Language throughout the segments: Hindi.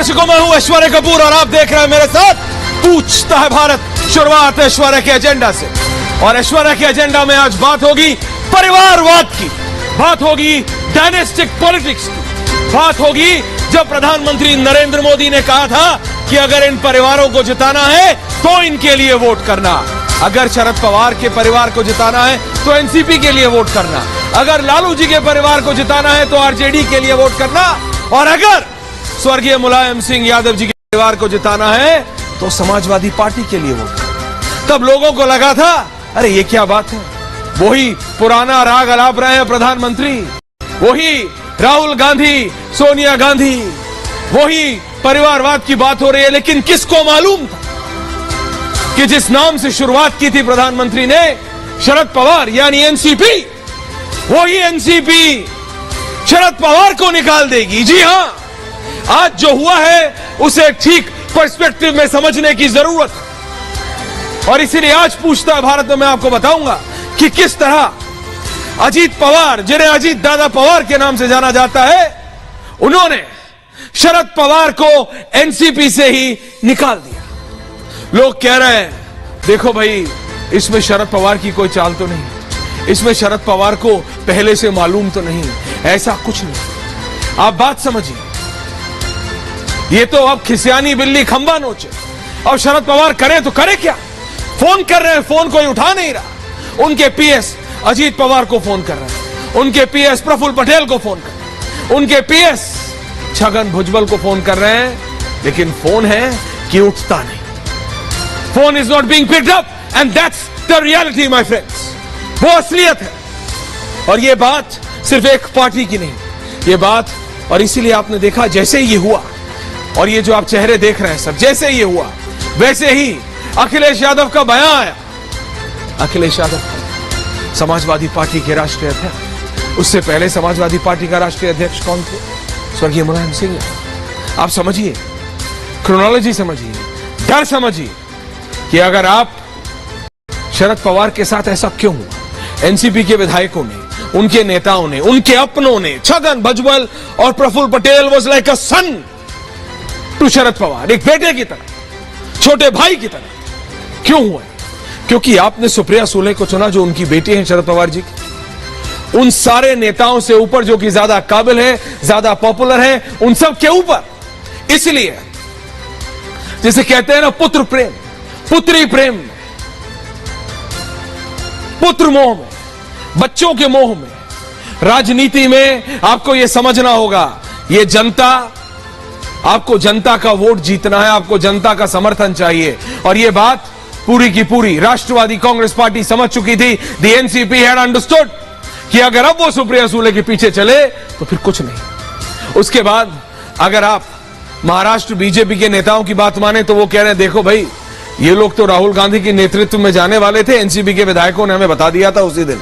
दर्शकों, मैं हूं ऐश्वर्य कपूर और आप देख रहे हैं मेरे साथ पूछता है भारत। शुरुआत ऐश्वर्य के एजेंडा से, और ऐश्वर्य के एजेंडा में आज बात होगी परिवारवाद की, बात होगी डायनेस्टिक पॉलिटिक्स की, बात होगी जब प्रधानमंत्री नरेंद्र मोदी ने कहा था कि अगर इन परिवारों को जिताना है तो इनके लिए वोट करना, अगर शरद पवार के परिवार को जिताना है तो एनसीपी के लिए वोट करना, अगर लालू जी के परिवार को जिताना है तो आरजेडी के लिए वोट करना, और अगर स्वर्गीय मुलायम सिंह यादव जी के परिवार को जिताना है तो समाजवादी पार्टी के लिए वोट करना। तब लोगों को लगा था अरे ये क्या बात है, वही पुराना राग अलाप रहे हैं प्रधानमंत्री, वही राहुल गांधी, सोनिया गांधी, वही परिवारवाद की बात हो रही है। लेकिन किसको मालूम था कि जिस नाम से शुरुआत की थी प्रधानमंत्री ने, शरद पवार यानी एनसीपी, वही एनसीपी शरद पवार को निकाल देगी। जी हां, आज जो हुआ है उसे ठीक पर्सपेक्टिव में समझने की जरूरत है, और इसीलिए आज पूछता है भारत में मैं आपको बताऊंगा कि किस तरह अजीत पवार, जिन्हें अजीत दादा पवार के नाम से जाना जाता है, उन्होंने शरद पवार को एनसीपी से ही निकाल दिया। लोग कह रहे हैं देखो भाई, इसमें शरद पवार की कोई चाल तो नहीं, इसमें शरद पवार को पहले से मालूम तो नहीं, ऐसा कुछ नहीं। आप बात समझिए, ये तो अब खिसियानी बिल्ली खंबा नोचे। और शरद पवार करें तो करे क्या, फोन कर रहे हैं, फोन कोई उठा नहीं रहा। उनके पीएस अजीत पवार को फोन कर रहे हैं, उनके पीएस प्रफुल्ल पटेल को फोन कर रहे हैं, उनके पीएस छगन भुजबल को फोन कर रहे हैं, लेकिन फोन है कि उठता नहीं। Phone is not being picked up, and that's the reality my friends. वो असलियत है, और ये बात सिर्फ एक पार्टी की नहीं, ये बात, और इसीलिए आपने देखा जैसे ये हुआ, और ये जो आप चेहरे देख रहे हैं सब, जैसे ये हुआ वैसे ही अखिलेश यादव का बयान आया। अखिलेश यादव समाजवादी पार्टी के राष्ट्रीय अध्यक्ष, उससे पहले समाजवादी पार्टी का राष्ट्रीय अध्यक्ष कौन थे? स्वर्गीय मुलायम सिंह। आप समझिए, क्रोनोलॉजी समझिए, डर समझिए कि अगर आप शरद पवार के साथ ऐसा क्यों हुआ। एनसीपी के विधायकों ने, उनके नेताओं ने, उनके अपनों ने, छगन भुजबल और Praful Patel was like a son to Sharad Pawar, एक बेटे की तरह, छोटे भाई की तरह। क्यों हुआ? क्योंकि आपने सुप्रिया सुले को चुना जो उनकी बेटी है शरद पवार जी की। उन सारे नेताओं से ऊपर, जो कि ज्यादा काबिल है, ज्यादा पॉपुलर है, उन सब के ऊपर। इसलिए जैसे कहते हैं ना, पुत्र प्रेम, पुत्री प्रेम में, पुत्र मोह में, बच्चों के मोह में, राजनीति में आपको यह समझना होगा, यह जनता, आपको जनता का वोट जीतना है, आपको जनता का समर्थन चाहिए। और यह बात पूरी की पूरी राष्ट्रवादी कांग्रेस पार्टी समझ चुकी थी। द एनसीपी हैड अंडरस्टूड कि अगर अब वो सुप्रिया सुले के पीछे चले तो फिर कुछ नहीं। उसके बाद अगर आप महाराष्ट्र बीजेपी के नेताओं की बात माने तो वो कह रहे हैं देखो भाई, ये लोग तो राहुल गांधी के नेतृत्व में जाने वाले थे। एनसीपी के विधायकों ने हमें बता दिया था उसी दिन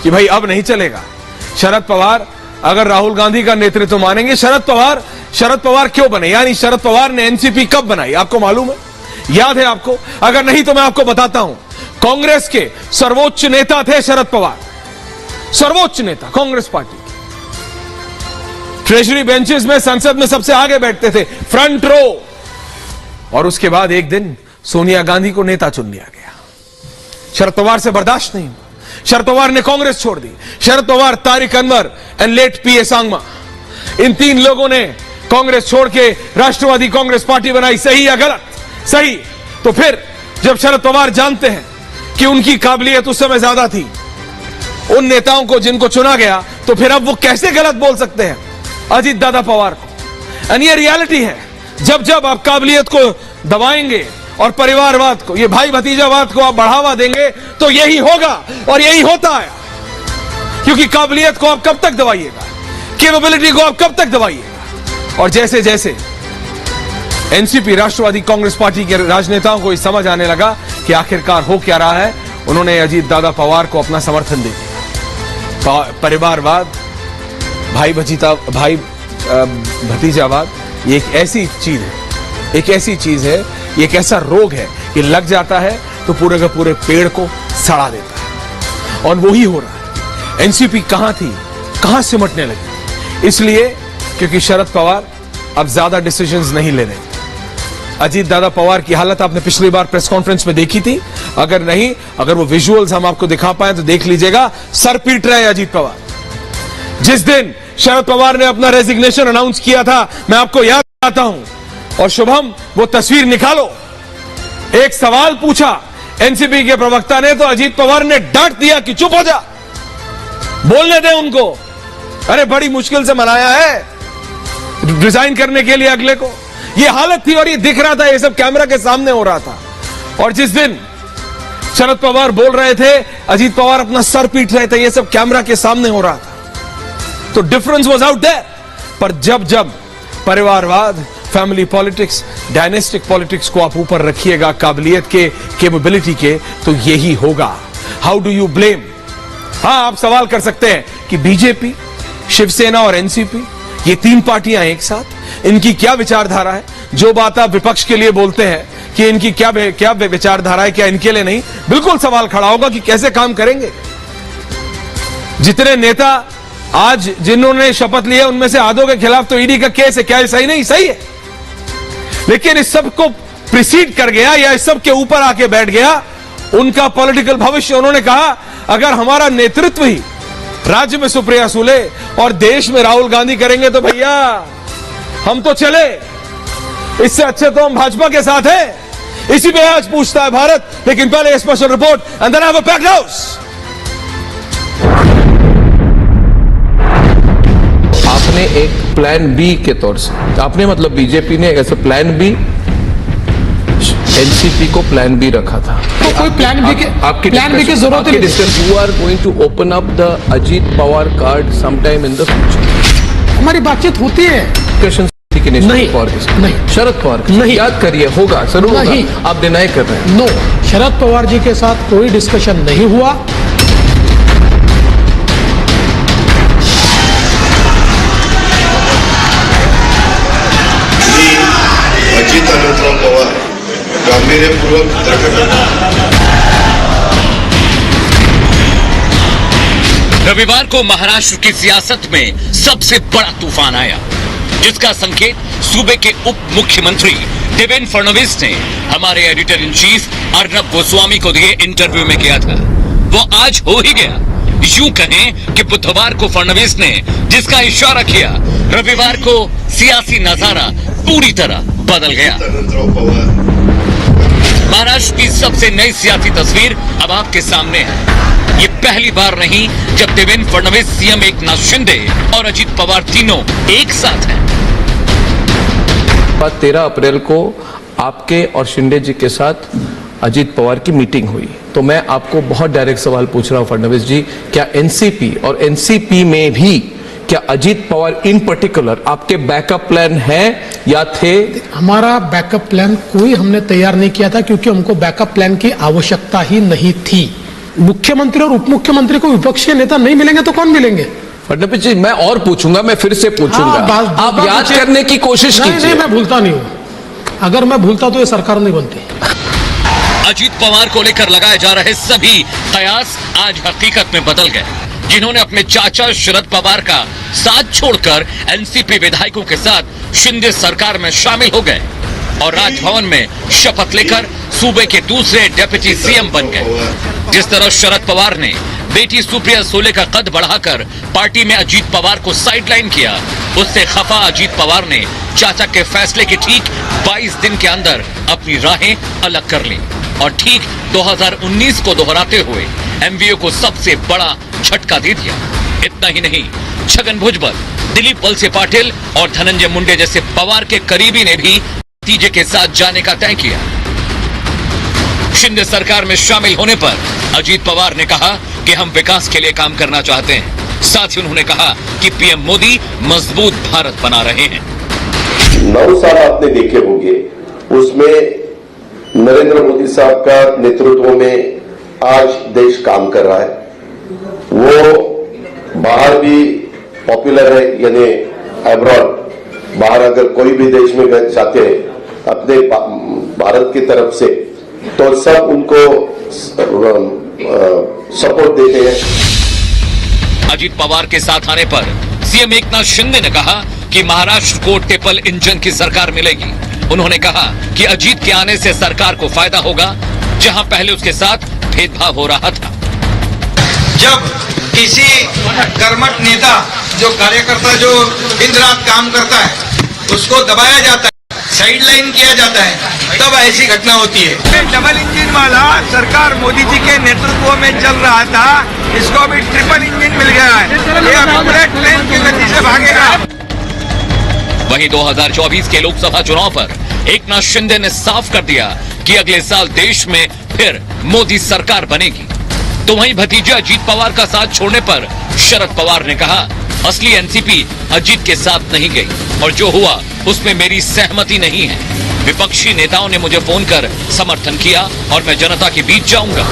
कि भाई अब नहीं चलेगा। शरद पवार अगर राहुल गांधी का नेतृत्व मानेंगे, शरद पवार क्यों बने, यानी शरद पवार ने एनसीपी कब बनाई आपको मालूम है? याद है आपको? अगर नहीं तो मैं आपको बताता हूं। कांग्रेस के सर्वोच्च नेता थे शरद पवार, सर्वोच्च नेता कांग्रेस पार्टी के। ट्रेजरी बेंचेस में, संसद में सबसे आगे बैठते थे, फ्रंट रो। और उसके बाद एक दिन सोनिया गांधी को नेता चुन लिया गया। शरद पवार से बर्दाश्त नहीं हुआ, शरद पवार ने कांग्रेस छोड़ दी। शरद पवार, तारिक अनवर एंड लेट पीए सांगमा, इन तीन लोगों ने कांग्रेस छोड़ के राष्ट्रवादी कांग्रेस पार्टी बनाई। सही या गलत? सही। तो फिर जब शरद पवार जानते हैं कि उनकी काबिलियत उस समय ज्यादा थी उन नेताओं को जिनको चुना गया, तो फिर अब वो कैसे गलत बोल सकते हैं अजीत दादा पवार को? एंड ये रियलिटी है, जब जब आप काबिलियत को दबाएंगे और परिवारवाद को, ये भाई भतीजावाद को आप बढ़ावा देंगे तो यही होगा, और यही होता है। क्योंकि काबिलियत को आप कब तक दबाइएगा, कैपेबिलिटी को आप कब तक दबाइएगा? और जैसे जैसे एनसीपी, राष्ट्रवादी कांग्रेस पार्टी के राजनेताओं को समझ आने लगा कि आखिरकार हो क्या रहा है, उन्होंने अजीत दादा पवार को अपना समर्थन दे दिया। परिवारवाद, भाई भतीजावाद, ये एक ऐसी चीज है, एक ऐसी चीज है, ये एक ऐसा रोग है कि लग जाता है तो पूरे के पूरे पेड़ को सड़ा देता है, और वही हो रहा है। एनसीपी कहां थी, कहां सिमटने लगी? इसलिए क्योंकि शरद पवार अब ज्यादा डिसीजंस नहीं लेने। अजीत दादा पवार की हालत आपने पिछली बार प्रेस कॉन्फ्रेंस में देखी थी, अगर वो विजुअल्स हम आपको दिखा पाए तो देख लीजिएगा। सर पीट रहे हैं अजीत पवार। जिस दिन शरद पवार ने अपना रेजिग्नेशन अनाउंस किया था, मैं आपको याद दिलाता हूं, और शुभम वो तस्वीर निकालो, एक सवाल पूछा एनसीपी के प्रवक्ता ने तो अजीत पवार ने डांट दिया कि चुप हो जा, बोलने दे उनको। अरे बड़ी मुश्किल से मनाया है रिजाइन करने के लिए अगले को। ये हालत थी और ये दिख रहा था, ये सब कैमरा के सामने हो रहा था। और जिस दिन शरद पवार बोल रहे थे, अजीत पवार अपना सर पीट रहे थे, ये सब कैमरा के सामने हो रहा था। तो डिफरेंस वाज आउट देयर। पर जब जब परिवारवाद, फैमिली पॉलिटिक्स, डायनेस्टिक पॉलिटिक्स को आप ऊपर रखिएगा काबिलियत के, कैपेबिलिटी के, तो यही होगा। How do you blame? हां, आप सवाल कर सकते हैं कि बीजेपी, शिवसेना और एनसीपी, ये तीन पार्टियां एक साथ, इनकी क्या विचारधारा है? जो बात आप विपक्ष के लिए बोलते हैं कि इनकी क्या विचारधारा है, क्या इनके लिए नहीं? बिल्कुल सवाल खड़ा होगा कि कैसे काम करेंगे। जितने नेता आज जिन्होंने शपथ लिया उनमें से आधों के खिलाफ तो ईडी का केस है, क्या ये सही नहीं? सही है, लेकिन इस सब को प्रिसीड कर गया या इस सब के ऊपर आके बैठ गया उनका पॉलिटिकल भविष्य। उन्होंने कहा अगर हमारा नेतृत्व ही राज्य में सुप्रिया सुले और देश में राहुल गांधी करेंगे तो भैया हम तो चले, इससे अच्छे तो हम भाजपा के साथ हैं। इसी पे आज पूछता है भारत। लेकिन पहले special report and then have a packed house. आपने एक प्लान बी के तौर से, आपने मतलब बीजेपी ने ऐसे प्लान बी एनसीपी को प्लान बी रखा था। तो कोई प्लान बी की जरूरत नहीं। You are going to open up the Ajit Pawar card sometime in the future. हमारी बातचीत होती है। नहीं, शरद पवार नहीं, याद करिए, होगा जरूर नहीं। आप डिनाई कर रहे हैं। नो, शरद पवार जी के साथ कोई डिस्कशन नहीं हुआ। अजित अनंतराव पवार गांभीर्यपूर्वक रविवार को महाराष्ट्र की सियासत में सबसे बड़ा तूफान आया, जिसका संकेत सूबे के उप मुख्यमंत्री देवेंद्र फडणवीस ने हमारे editor in chief Arnab Goswami को दिए इंटरव्यू में किया था, वो आज हो ही गया। यूं कहें कि बुधवार को फडणवीस ने जिसका इशारा किया, रविवार को सियासी नजारा पूरी तरह बदल गया। महाराष्ट्र की सबसे नई सियासी तस्वीर अब आपके सामने है। ये पहली बार नहीं जब देवेंद्र फडणवीस, सीएम एकनाथ शिंदे और अजीत पवार तीनों एक साथ हैं। 13 अप्रैल को आपके और शिंदे जी के साथ अजीत पवार की मीटिंग हुई, तो मैं आपको बहुत डायरेक्ट सवाल पूछ रहा हूं फडणवीस जी, क्या एनसीपी और एनसीपी में भी क्या अजीत पवार इन पर्टिकुलर आपके बैकअप प्लान है या थे? हमारा बैकअप प्लान कोई हमने तैयार नहीं किया था, क्योंकि हमको बैकअप प्लान की आवश्यकता ही नहीं थी। मुख्यमंत्री और उप मुख्यमंत्री को विपक्षी नेता नहीं मिलेंगे तो कौन मिलेंगे? फडणवीस जी, मैं और पूछूंगा, मैं फिर से पूछूंगा, आप याद करने की कोशिश कीजिए। नहीं, मैं भूलता नहीं हूं। अगर मैं भूलता तो ये सरकार नहीं बनती। अजीत पवार को लेकर लगाए जा रहे सभी कयास आज हकीकत में बदल गए। जिन्होंने अपने चाचा शरद पवार का साथ छोड़कर एनसीपी विधायकों के साथ शिंदे सरकार में शामिल हो गए और राजभवन में शपथ लेकर सूबे के दूसरे डेप्यूटी सीएम बन गए। जिस तरह शरद पवार ने बेटी सुप्रिया सुले का कद बढ़ाकर पार्टी में अजीत पवार को साइडलाइन किया, उससे खफा अजीत पवार ने चाचा के फैसले के ठीक 22 दिन के अंदर अपनी राहें अलग कर ली और ठीक 2019 को दोहराते हुए एमवीओ को सबसे बड़ा झटका दे दिया। इतना ही नहीं, छगन भुजबल, दिलीप वलसे पाटिल और धनंजय मुंडे जैसे पवार के करीबी ने भी नतीजे के साथ जाने का तय किया। शिंदे सरकार में शामिल होने पर अजीत पवार ने कहा कि हम विकास के लिए काम करना चाहते हैं। साथ ही उन्होंने कहा कि पीएम मोदी मजबूत भारत बना रहे हैं। 9 साल आपने देखे होंगे, उसमें नरेंद्र मोदी साहब का नेतृत्व में आज देश काम कर रहा है। वो बाहर भी पॉपुलर है, यानी अब्रॉड, बाहर अगर कोई भी देश में जाते हैं अपने भारत की तरफ से, तो सब उनको सपोर्ट देते हैं। अजीत पवार के साथ आने पर सीएम एकनाथ शिंदे ने कहा कि महाराष्ट्र को ट्रिपल इंजन की सरकार मिलेगी। उन्होंने कहा कि अजीत के आने से सरकार को फायदा होगा, जहां पहले उसके साथ भेदभाव हो रहा था। जब किसी कर्मठ नेता, जो कार्यकर्ता जो दिन रात काम करता है, उसको दबाया जाता है, साइड लाइन किया जाता है, तब ऐसी घटना होती है। डबल इंजन वाला सरकार मोदी जी के नेतृत्व में चल रहा था, इसको अभी ट्रिपल इंजन मिल गया है। ये बुलेट ट्रेन की गति से भागेगा। वहीं 2024 के लोकसभा चुनाव पर एकनाथ शिंदे ने साफ कर दिया कि अगले साल देश में फिर मोदी सरकार बनेगी। तो वहीं भतीजे अजीत पवार का साथ छोड़ने पर शरद पवार ने कहा, असली एनसीपी अजीत के साथ नहीं गई और जो हुआ उसमें मेरी सहमति नहीं है। विपक्षी नेताओं ने मुझे फोन कर समर्थन किया और मैं जनता के बीच जाऊंगा।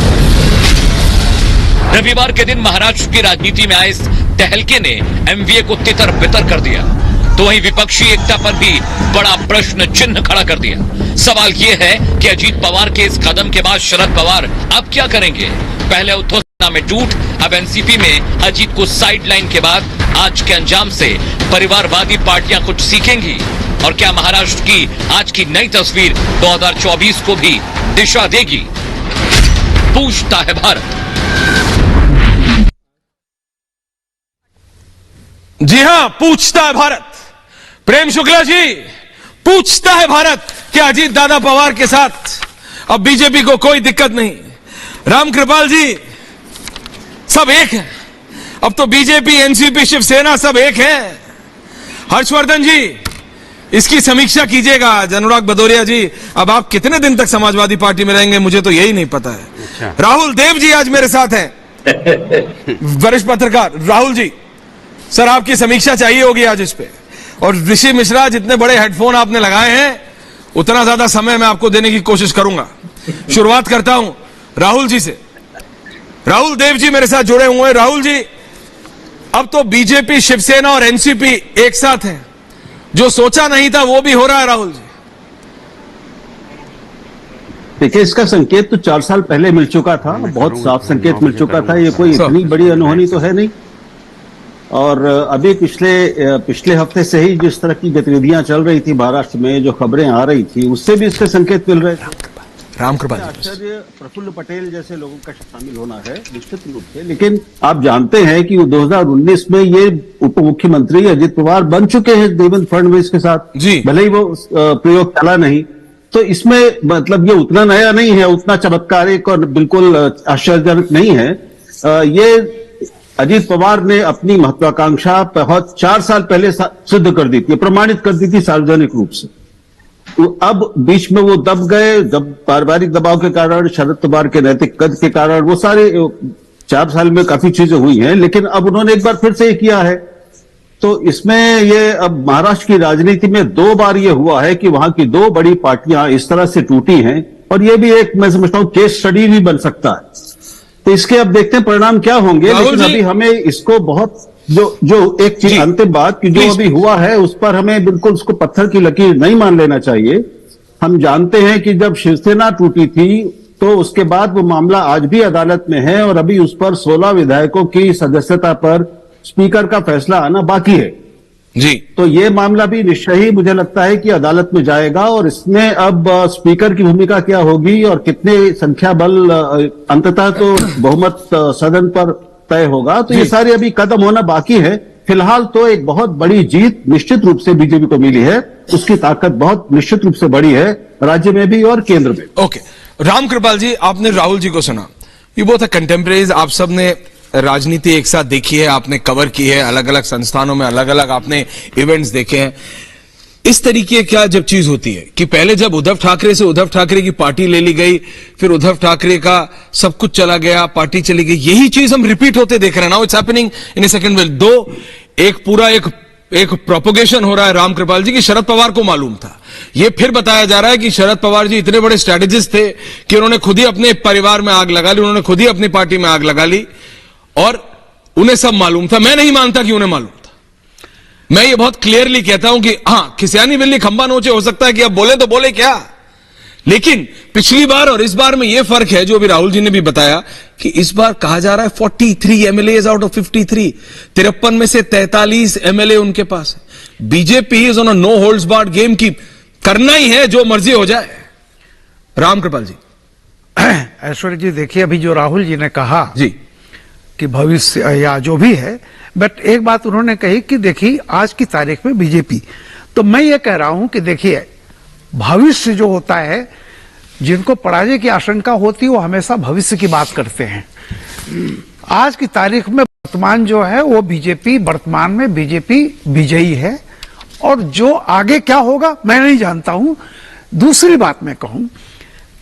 रविवार के दिन महाराष्ट्र की राजनीति में आए इस तहलके ने एमवीए को तितर बितर कर दिया। तो वहीं विपक्षी एकता पर भी बड़ा प्रश्न चिन्ह खड़ा कर दिया। सवाल यह है कि अजीत पवार के इस कदम के बाद शरद पवार अब क्या करेंगे? पहले उद्धव सेना में टूट, अब एनसीपी में अजीत को साइडलाइन के बाद आज के अंजाम से परिवारवादी पार्टियां कुछ सीखेंगी? और क्या महाराष्ट्र की आज की नई तस्वीर 2024 को भी दिशा देगी? पूछता है भारत। जी हां, पूछता है भारत। प्रेम शुक्ला जी, पूछता है भारत कि अजीत दादा पवार के साथ अब बीजेपी को कोई दिक्कत नहीं। राम कृपाल जी, सब एक है। अब तो बीजेपी, एनसीपी, शिवसेना सब एक है। हर्षवर्धन जी, इसकी समीक्षा कीजिएगा। अनुराग भदौरिया जी, अब आप कितने दिन तक समाजवादी पार्टी में रहेंगे, मुझे तो यही नहीं पता है। अच्छा। राहुल देव जी आज मेरे साथ हैं, वरिष्ठ पत्रकार। राहुल जी, सर आपकी समीक्षा चाहिए होगी आज इस पे। और ऋषि मिश्रा, जितने बड़े हेडफोन आपने लगाए हैं, उतना ज्यादा समय मैं आपको देने की कोशिश करूंगा। शुरुआत करता हूं राहुल जी से। राहुल देव जी मेरे साथ जुड़े हुए हैं। राहुल जी, अब तो बीजेपी, शिवसेना और एनसीपी एक साथ हैं। जो सोचा नहीं था वो भी हो रहा है। राहुल जी, देखिए, इसका संकेत तो 4 साल पहले मिल चुका था, बहुत साफ संकेत मिल चुका था। ये कोई इतनी बड़ी अनहोनी तो है नहीं। और अभी पिछले हफ्ते से ही जिस तरह की गतिविधियां चल रही थी महाराष्ट्र में, जो खबरें आ रही थी, उससे भी इसके संकेत मिल रहे थे। रामकृपाल आचार्य प्रफुल्ल पटेल जैसे लोगों का शामिल होना है निश्चित रूप से। लेकिन आप जानते हैं कि 2019 में ये उप मुख्यमंत्री अजीत पवार बन चुके हैं देवेंद्र फडणवीस के साथ जी, भले ही वो प्रयोग चला नहीं। तो इसमें मतलब ये उतना नया नहीं है, उतना चमत्कारिक और बिल्कुल आश्चर्यजनक नहीं है। ये अजीत पवार ने अपनी महत्वाकांक्षा बहुत 4 साल पहले सिद्ध कर दी थी, प्रमाणित कर दी थी सार्वजनिक रूप से। तो अब बीच में वो दब गए, पारिवारिक दबाव के कारण, शरद पवार के नैतिक कद के कारण, वो सारे 4 साल में काफी चीजें हुई हैं। लेकिन अब उन्होंने एक बार फिर से ये किया है। तो इसमें ये अब महाराष्ट्र की राजनीति में 2 बार ये हुआ है कि वहां की 2 बड़ी पार्टियां इस तरह से टूटी हैं। और ये भी एक, मैं समझता हूं, केस स्टडी भी बन सकता है। तो इसके अब देखते हैं परिणाम क्या होंगे। लेकिन अभी हमें इसको बहुत जो एक चीज, अंतिम बात कि जो अभी हुआ है उस पर हमें बिल्कुल उसको पत्थर की लकीर नहीं मान लेना चाहिए। हम जानते हैं कि जब शिवसेना टूटी थी तो उसके बाद वो मामला आज भी अदालत में है और अभी उस पर 16 विधायकों की सदस्यता पर स्पीकर का फैसला आना बाकी है जी। तो ये मामला भी निश्चय ही मुझे लगता है कि अदालत में जाएगा और इसमें अब स्पीकर की भूमिका क्या होगी और कितने संख्या बल, अंततः तो बहुमत सदन पर तय होगा। तो ये सारे अभी कदम होना बाकी है। फिलहाल तो एक बहुत बड़ी जीत निश्चित रूप से बीजेपी को मिली है। उसकी ताकत बहुत निश्चित रूप से बड़ी है, राज्य में भी और केंद्र में। ओके, रामकृपाल जी, आपने राहुल जी को सुना। ये बहुत कंटेम्परेरीज, आप सब ने राजनीति एक साथ देखी है, आपने कवर की है, अलग अलग संस्थानों में अलग अलग आपने इवेंट्स देखे हैं। इस तरीके क्या जब चीज होती है कि पहले जब उद्धव ठाकरे से उद्धव ठाकरे की पार्टी ले ली गई, फिर उद्धव ठाकरे का सब कुछ चला गया, पार्टी चली गई, यही चीज हम रिपीट होते देख रहे हैं। Now it's happening in A second wave. एक पूरा एक प्रोपोगेशन हो रहा है रामकृपाल जी की शरद पवार को मालूम था। ये फिर बताया जा रहा है कि शरद पवार जी इतने बड़े स्ट्रेटेजिस्ट थे कि उन्होंने खुद ही अपने परिवार में आग लगा ली, उन्होंने खुद ही अपनी पार्टी में आग लगा ली और उन्हें सब मालूम था। मैं नहीं मानता कि उन्हें मालूम था। मैं ये बहुत क्लियरली कहता हूं कि हां, खिसियानी बिल्ली खंबा नोचे, हो सकता है कि अब बोले तो बोले क्या। लेकिन पिछली बार और इस बार में यह फर्क है जो अभी राहुल जी ने भी बताया कि इस बार कहा जा रहा है 43 एमएलए आउट ऑफ 53, 53 में से 43 एमएलए उनके पास है। BJP is on a no holds barred game की करना ही है जो मर्जी हो जाए। राम कृपाल जी। ऐश्वर्य जी देखिए, अभी जो राहुल जी ने कहा जी कि भविष्य या जो भी है, बट एक बात उन्होंने कही कि देखिए आज की तारीख में बीजेपी, तो मैं ये कह रहा हूं कि देखिए भविष्य जो होता है, जिनको पराजय की आशंका होती है वो हमेशा भविष्य की बात करते हैं। आज की तारीख में वर्तमान जो है वो बीजेपी, वर्तमान में बीजेपी विजयी है, और जो आगे क्या होगा मैं नहीं जानता हूं। दूसरी बात मैं कहूं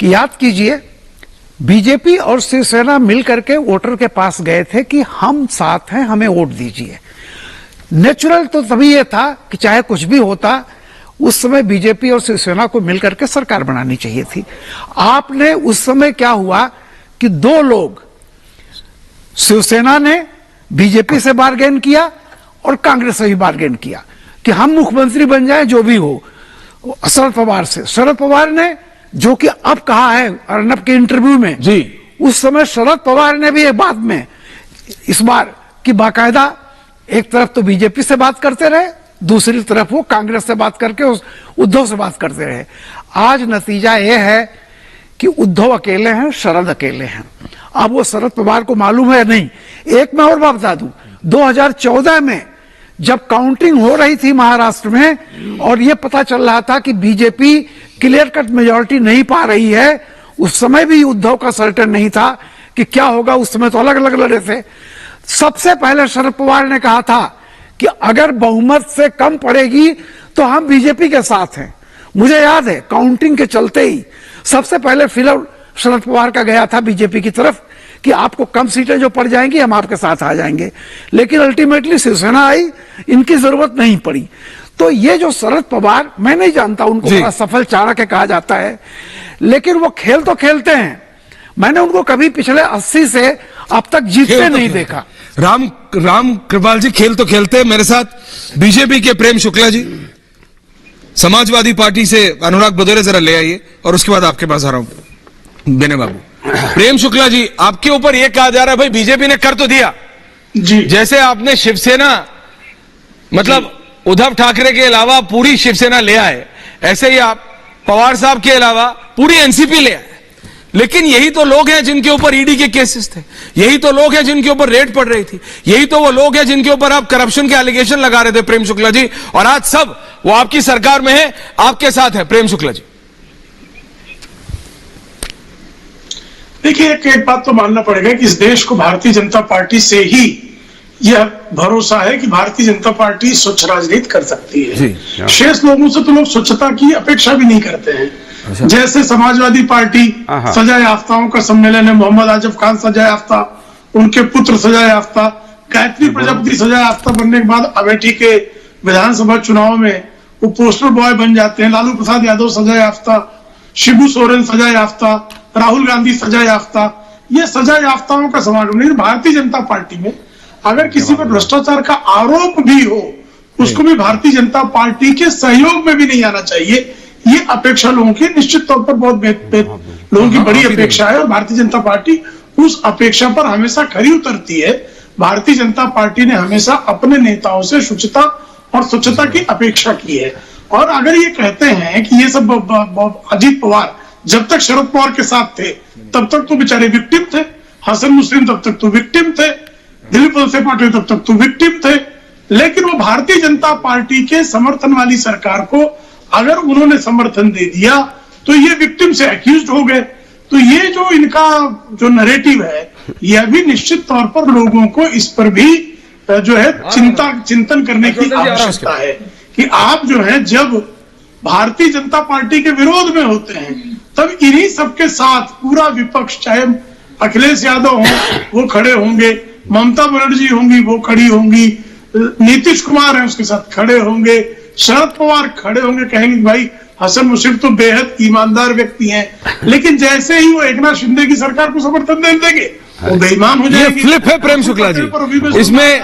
कि याद कीजिए, बीजेपी और शिवसेना मिलकर के वोटर के पास गए थे कि हम साथ हैं, हमें वोट दीजिए। नेचुरल तो तभी ये था कि चाहे कुछ भी होता, उस समय बीजेपी और शिवसेना को मिलकर के सरकार बनानी चाहिए थी। आपने उस समय क्या हुआ कि दो लोग, शिवसेना ने बीजेपी से बार्गेन किया और कांग्रेस से भी बार्गेन किया कि हम मुख्यमंत्री बन जाए जो भी हो, शरद पवार से। शरद पवार ने, जो कि अब कहा है अर्नब के इंटरव्यू में जी, उस समय शरद पवार ने भी एक बात में इस बार कि बाकायदा एक तरफ तो बीजेपी से बात करते रहे, दूसरी तरफ वो कांग्रेस से बात करके उद्धव से बात करते रहे। आज नतीजा ये है कि उद्धव अकेले हैं, शरद अकेले हैं। अब वो शरद पवार को मालूम है नहीं। एक मैं और बात बता दूं, 2014 में जब काउंटिंग हो रही थी महाराष्ट्र में और ये पता चल रहा था कि बीजेपी क्लियर कट मेजॉरिटी नहीं पा रही है, उस समय भी उद्धव का सर्टेन नहीं था कि क्या होगा। उस समय तो अलग अलग लड़े थे। सबसे पहले शरद पवार ने कहा था कि अगर बहुमत से कम पड़ेगी तो हम बीजेपी के साथ हैं। मुझे याद है काउंटिंग के चलते ही सबसे पहले फिलहाल शरद पवार का गया था बीजेपी की तरफ कि आपको कम सीटें जो पड़ जाएंगी हम आपके साथ आ जाएंगे, लेकिन अल्टीमेटली शिवसेना आई, इनकी जरूरत नहीं पड़ी। तो ये जो शरद पवार, मैं नहीं जानता उनको बड़ा सफल चाणक्य कहा जाता है, लेकिन वो खेल तो खेलते हैं। मैंने उनको कभी पिछले 80 से अब तक जीतते नहीं देखा। राम कृपाल जी, खेल तो खेलते हैं। मेरे साथ बीजेपी के प्रेम शुक्ला जी, समाजवादी पार्टी से अनुराग भदौरे, जरा ले आइए और उसके बाद आपके पास आ रहा हूं बेने बाबू। प्रेम शुक्ला जी, आपके ऊपर यह कहा जा रहा है भाई बीजेपी ने कर तो दिया जी, जैसे आपने शिवसेना, मतलब उद्धव ठाकरे के अलावा पूरी शिवसेना ले आए, ऐसे ही आप पवार साहब के अलावा पूरी एनसीपी ले आए। लेकिन यही तो लोग हैं जिनके ऊपर ईडी के केसेस थे, यही तो लोग हैं जिनके ऊपर रेड पड़ रही थी, यही तो वो लोग हैं जिनके ऊपर आप करप्शन के एलिगेशन लगा रहे थे प्रेम शुक्ला जी, और आज सब वो आपकी सरकार में है, आपके साथ है। प्रेम शुक्ला जी देखिए, एक बात तो मानना पड़ेगा कि इस देश को भारतीय जनता पार्टी से ही यह भरोसा है कि भारतीय जनता पार्टी स्वच्छ राजनीति कर सकती है। शेष लोगों से तो लोग स्वच्छता की अपेक्षा भी नहीं करते हैं। जैसे समाजवादी पार्टी सजा याफ्ताओं का सम्मेलन है, मोहम्मद आजफ खान सजा याफ्ता, उनके पुत्र सजा याफ्ता, गायत्री प्रजापति सजा याफ्ता बनने के बाद अमेठी के विधानसभा चुनाव में वो पोस्टर बॉय बन जाते हैं। लालू प्रसाद यादव सजा याफ्ता, शिबू सोरेन सजा याफ्ता, राहुल गांधी सजा याफ्ता। ये सजा याफ्ताओं का समागम नहीं। भारतीय जनता पार्टी में अगर किसी पर भ्रष्टाचार का आरोप भी हो, उसको भी भारतीय जनता पार्टी के सहयोग में भी नहीं आना चाहिए। ये अपेक्षा लोगों की निश्चित तौर पर बहुत लोगों की बड़ी अपेक्षा है, और भारतीय जनता पार्टी उस अपेक्षा पर हमेशा खरी उतरती है। भारतीय जनता पार्टी ने हमेशा अपने नेताओं से शुचिता और स्वच्छता की अपेक्षा की है। और अगर ये कहते हैं कि ये सब अजीत पवार जब तक शरद पवार के साथ थे तब तक तो बेचारे विक्टिम थे, हसन मुस्लिम तब तक तो विक्टिम थे, दिलीप वलसे पाटिल तब तक तो विक्टिम थे, लेकिन वो भारतीय जनता पार्टी के समर्थन वाली सरकार को अगर उन्होंने समर्थन दे दिया तो ये विक्टिम से एक्यूज्ड हो गए। तो ये जो इनका जो नैरेटिव है, यह भी निश्चित तौर पर लोगों को इस पर भी जो है चिंतन करने की आवश्यकता है कि आप जो है जब भारतीय जनता पार्टी के विरोध में होते हैं तब इन्हीं सबके साथ पूरा विपक्ष, चाहे अखिलेश यादव हो वो खड़े होंगे, ममता बनर्जी होंगी वो खड़ी होंगी, नीतीश कुमार है उसके साथ खड़े होंगे, शरद पवार खड़े होंगे, कहेंगे भाई हसन मुश्रीफ तो बेहद ईमानदार व्यक्ति हैं। लेकिन जैसे ही वो एकनाथ शिंदे की सरकार को समर्थन दे देंगे वो बेईमान हो जाएंगे। फ्लिप है प्रेम शुक्ला जी इसमें।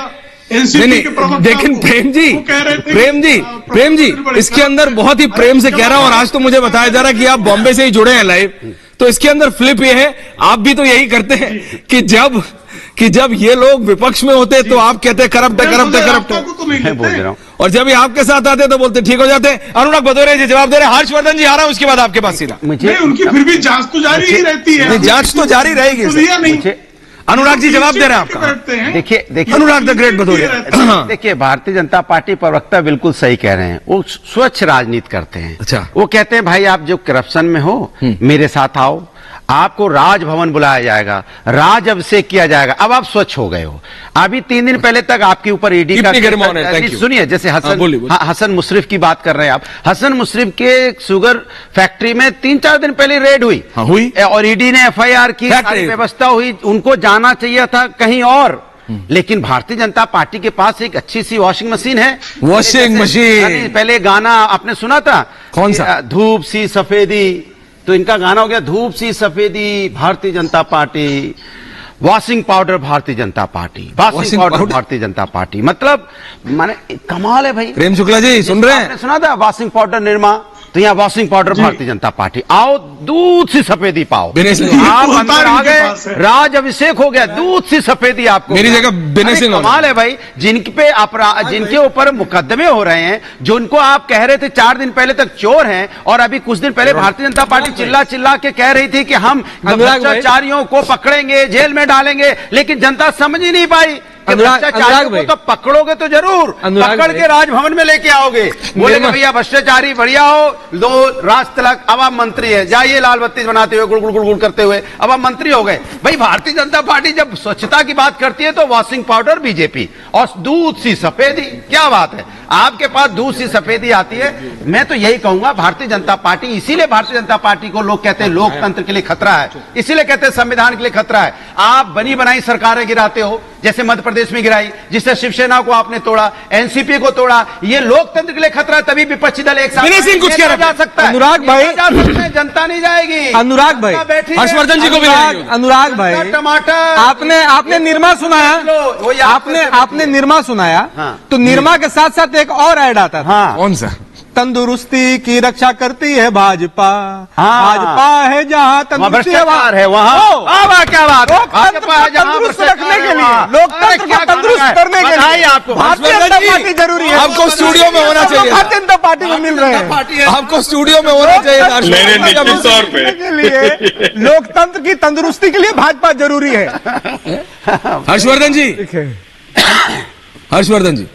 नहीं, लेकिन प्रेम जी इसके अंदर बहुत ही प्रेम से कह रहा हूं, और आज तो मुझे बताया जा रहा है कि आप बॉम्बे से ही जुड़े हैं लाइव, तो इसके अंदर फ्लिप ये है, आप भी तो यही करते हैं कि जब ये लोग विपक्ष में होते तो आप कहते हैं करप्ट है, करप्ट है, करप्ट है। और जब ये आपके साथ आते तो बोलते ठीक हो जाते। अनुराग भदौरिया जी जवाब दे रहे, हर्षवर्धन जी आ रहा है, उसके बाद आपके पास सीधा। नहीं, उनकी फिर भी जांच तो जारी ही रहती है। जांच तो जारी रहेगी। नहीं, अनुराग जी जवाब दे रहे हैं आपका। देखिए अनुराग द ग्रेट भदौरिया। देखिए, भारतीय जनता पार्टी प्रवक्ता बिल्कुल सही कह रहे हैं। वो स्वच्छ राजनीति करते हैं। अच्छा। वो कहते हैं भाई आप जो करप्शन में हो मेरे साथ आओ, आपको राजभवन बुलाया जाएगा, राज अभिषेक किया जाएगा। अब आप स्वच्छ हो गए हो। अभी 3 दिन पहले तक आपके ऊपर ईडी का सुनिए, जैसे हसन मुशर्रफ की बात कर रहे हैं आप। हसन मुशर्रफ के शुगर फैक्ट्री में 3-4 दिन पहले रेड हुई। हुई और ईडी ने FIR की, सारी व्यवस्था हुई। उनको जाना चाहिए था कहीं और, लेकिन भारतीय जनता पार्टी के पास एक अच्छी सी वॉशिंग मशीन है। Washing machine. पहले गाना आपने सुना था, कौन सा? धूप सी सफेदी। तो इनका गाना हो गया धूप सी सफेदी Bharatiya Janata party, washing powder Bharatiya Janata party, washing powder Bharatiya Janata party. मतलब माने कमाल है भाई। प्रेम शुक्ला जी सुन रहे हैं? सुना था वॉशिंग पाउडर निरमा, तो यहाँ washing powder Bharatiya Janata party. आओ दूध सी सफेदी पाओ। आप अंदर आ गए, राज अभिषेक हो गया, दूध सी सफेदी आपको। मेरी जगह बिनेश सिंह। कमाल है भाई, जिनके ऊपर मुकदमे हो रहे हैं, जिनको आप कह रहे थे 4 दिन पहले तक चोर हैं, और अभी कुछ दिन पहले भारतीय जनता पार्टी चिल्ला चिल्ला के कह रही थी कि हम भ्रष्टाचारियों को पकड़ेंगे, जेल में डालेंगे, लेकिन जनता समझ ही नहीं पाई। भ्रष्टाचारियों को तो पकड़ोगे तो जरूर, पकड़ के राजभवन में लेके आओगे, बोलेंगे भैया भ्रष्टाचारी बढ़िया हो, 2 राज तलक, अब आप मंत्री है, जाइए लाल बत्ती बनाते हुए गुड़ गुड़ गुड़ गुड़ करते हुए अब आप मंत्री हो गए। भाई भारतीय जनता पार्टी जब स्वच्छता की बात करती है तो वॉशिंग पाउडर बीजेपी, और दूध सी सफेदी। क्या बात है, आपके पास दूध सी सफेदी आती है। मैं तो यही कहूंगा भारतीय जनता पार्टी, इसीलिए भारतीय जनता पार्टी को लोग कहते हैं लोकतंत्र के लिए खतरा है, इसीलिए कहते हैं संविधान के लिए खतरा है। आप बनी बनाई सरकारें गिराते हो, जैसे मध्य प्रदेश में गिराई, जिससे शिवसेना को आपने तोड़ा, एनसीपी को तोड़ा। ये लोकतंत्र के लिए खतरा है, तभी विपक्षी दल एक साथ कुछ कह रहा जा सकता है। अनुराग भाई, जनता नहीं जाएगी। अनुराग भाई, हर्षवर्धन जी को भी अनुराग भाई, टमाटर आपने निर्मा सुनाया, आपने निर्मा सुनाया, तो निर्मा के साथ साथ एक और ऐड आता था। कौन सा? तंदुरुस्ती की रक्षा करती है भाजपा, भाजपा है जहाँ तंदुरुस्ती है वहाँ। क्या बात, तंदुरुस्त रखने के लिए, लोकतंत्र को तंदुरुस्त करने के लिए आपको भारतीय जनता पार्टी जरूरी है। आपको स्टूडियो में होना चाहिए, भारतीय जनता पार्टी में मिल रहे हैं, आपको स्टूडियो में होना चाहिए। निश्चित तौर पे लोकतंत्र की तंदुरुस्ती के लिए भाजपा जरूरी है। हर्षवर्धन जी, हर्षवर्धन जी